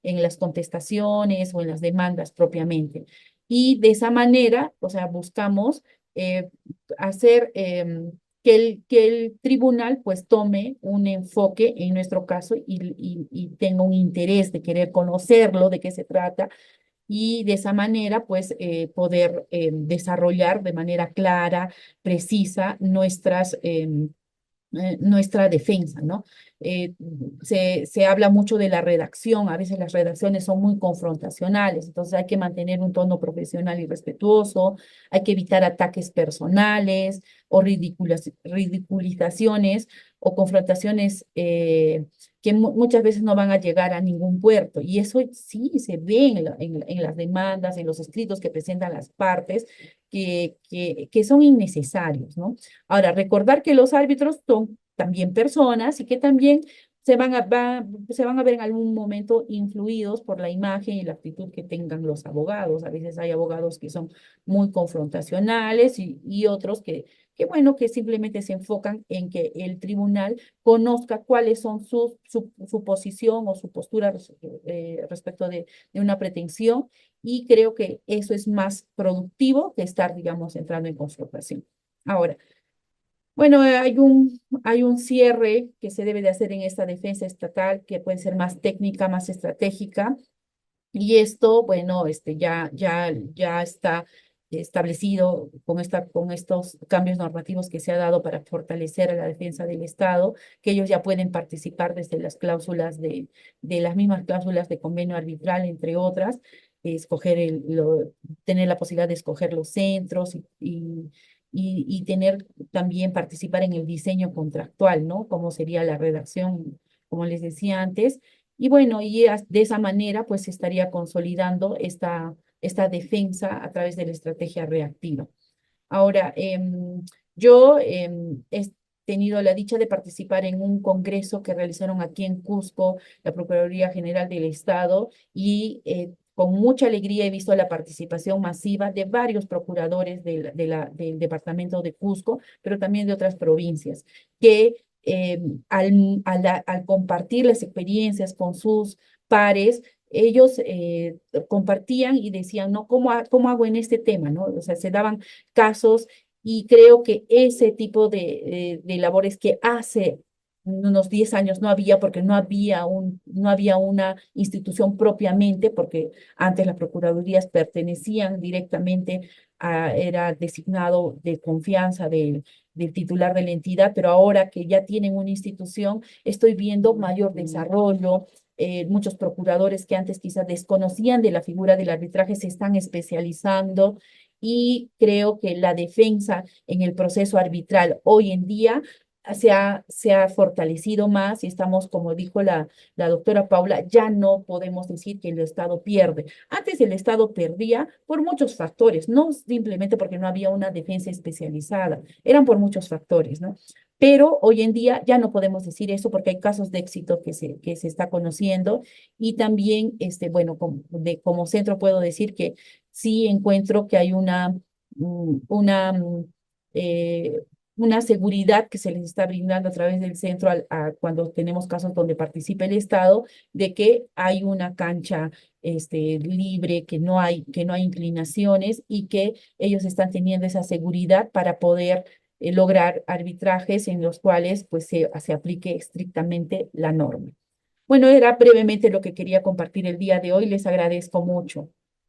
en las contestaciones o en las demandas propiamente. Y de esa manera, o sea, buscamos eh, hacer que el tribunal pues tome un enfoque en nuestro caso y tenga un interés de querer conocerlo, de qué se trata, y de esa manera pues poder desarrollar de manera clara, precisa nuestra defensa, ¿no? Eh, se habla mucho de la redacción, a veces las redacciones son muy confrontacionales, entonces hay que mantener un tono profesional y respetuoso, hay que evitar ataques personales o ridiculizaciones o confrontaciones que muchas veces no van a llegar a ningún puerto. Y eso sí se ve en las demandas, en los escritos que presentan las partes, que son innecesarios, ¿no? Ahora, recordar que los árbitros son también personas y que también se van a ver en algún momento influidos por la imagen y la actitud que tengan los abogados. A veces hay abogados que son muy confrontacionales y otros bueno, que simplemente se enfocan en que el tribunal conozca cuáles son su posición o su postura respecto de una pretensión, y creo que eso es más productivo que estar, digamos, entrando en confrontación. Ahora, bueno, hay un cierre que se debe de hacer en esta defensa estatal, que puede ser más técnica, más estratégica, y esto, bueno, ya está establecido con estos cambios normativos que se ha dado para fortalecer a la defensa del Estado, que ellos ya pueden participar desde las cláusulas de las mismas cláusulas de convenio arbitral, entre otras, escoger tener la posibilidad de escoger los centros y tener también participar en el diseño contractual, ¿no? Como sería la redacción, como les decía antes. Y bueno, de esa manera pues se estaría consolidando esta defensa a través de la estrategia reactiva. Ahora, yo he tenido la dicha de participar en un congreso que realizaron aquí en Cusco, la Procuraduría General del Estado, y con mucha alegría he visto la participación masiva de varios procuradores del departamento de Cusco, pero también de otras provincias, que al compartir las experiencias con sus pares, ellos compartían y decían, ¿no? ¿Cómo hago en este tema? ¿No? O sea, se daban casos, y creo que ese tipo de labores que hace unos 10 años no había, porque no había una institución propiamente, porque antes las procuradurías pertenecían directamente era designado de confianza del titular de la entidad, pero ahora que ya tienen una institución, estoy viendo mayor desarrollo. Muchos procuradores que antes quizás desconocían de la figura del arbitraje se están especializando, y creo que la defensa en el proceso arbitral hoy en día se ha fortalecido más, y estamos, como dijo la doctora Paula, ya no podemos decir que el Estado pierde. Antes el Estado perdía por muchos factores, no simplemente porque no había una defensa especializada, eran por muchos factores, ¿no? Pero hoy en día ya no podemos decir eso, porque hay casos de éxito que se está conociendo, y también, bueno, como centro puedo decir que sí encuentro que hay una, eh, una seguridad que se les está brindando a través del centro cuando tenemos casos donde participa el Estado, de que hay una cancha libre, que no hay inclinaciones, y que ellos están teniendo esa seguridad para poder lograr arbitrajes en los cuales pues se aplique estrictamente la norma. Bueno, era brevemente lo que quería compartir el día de hoy. Les agradezco mucho.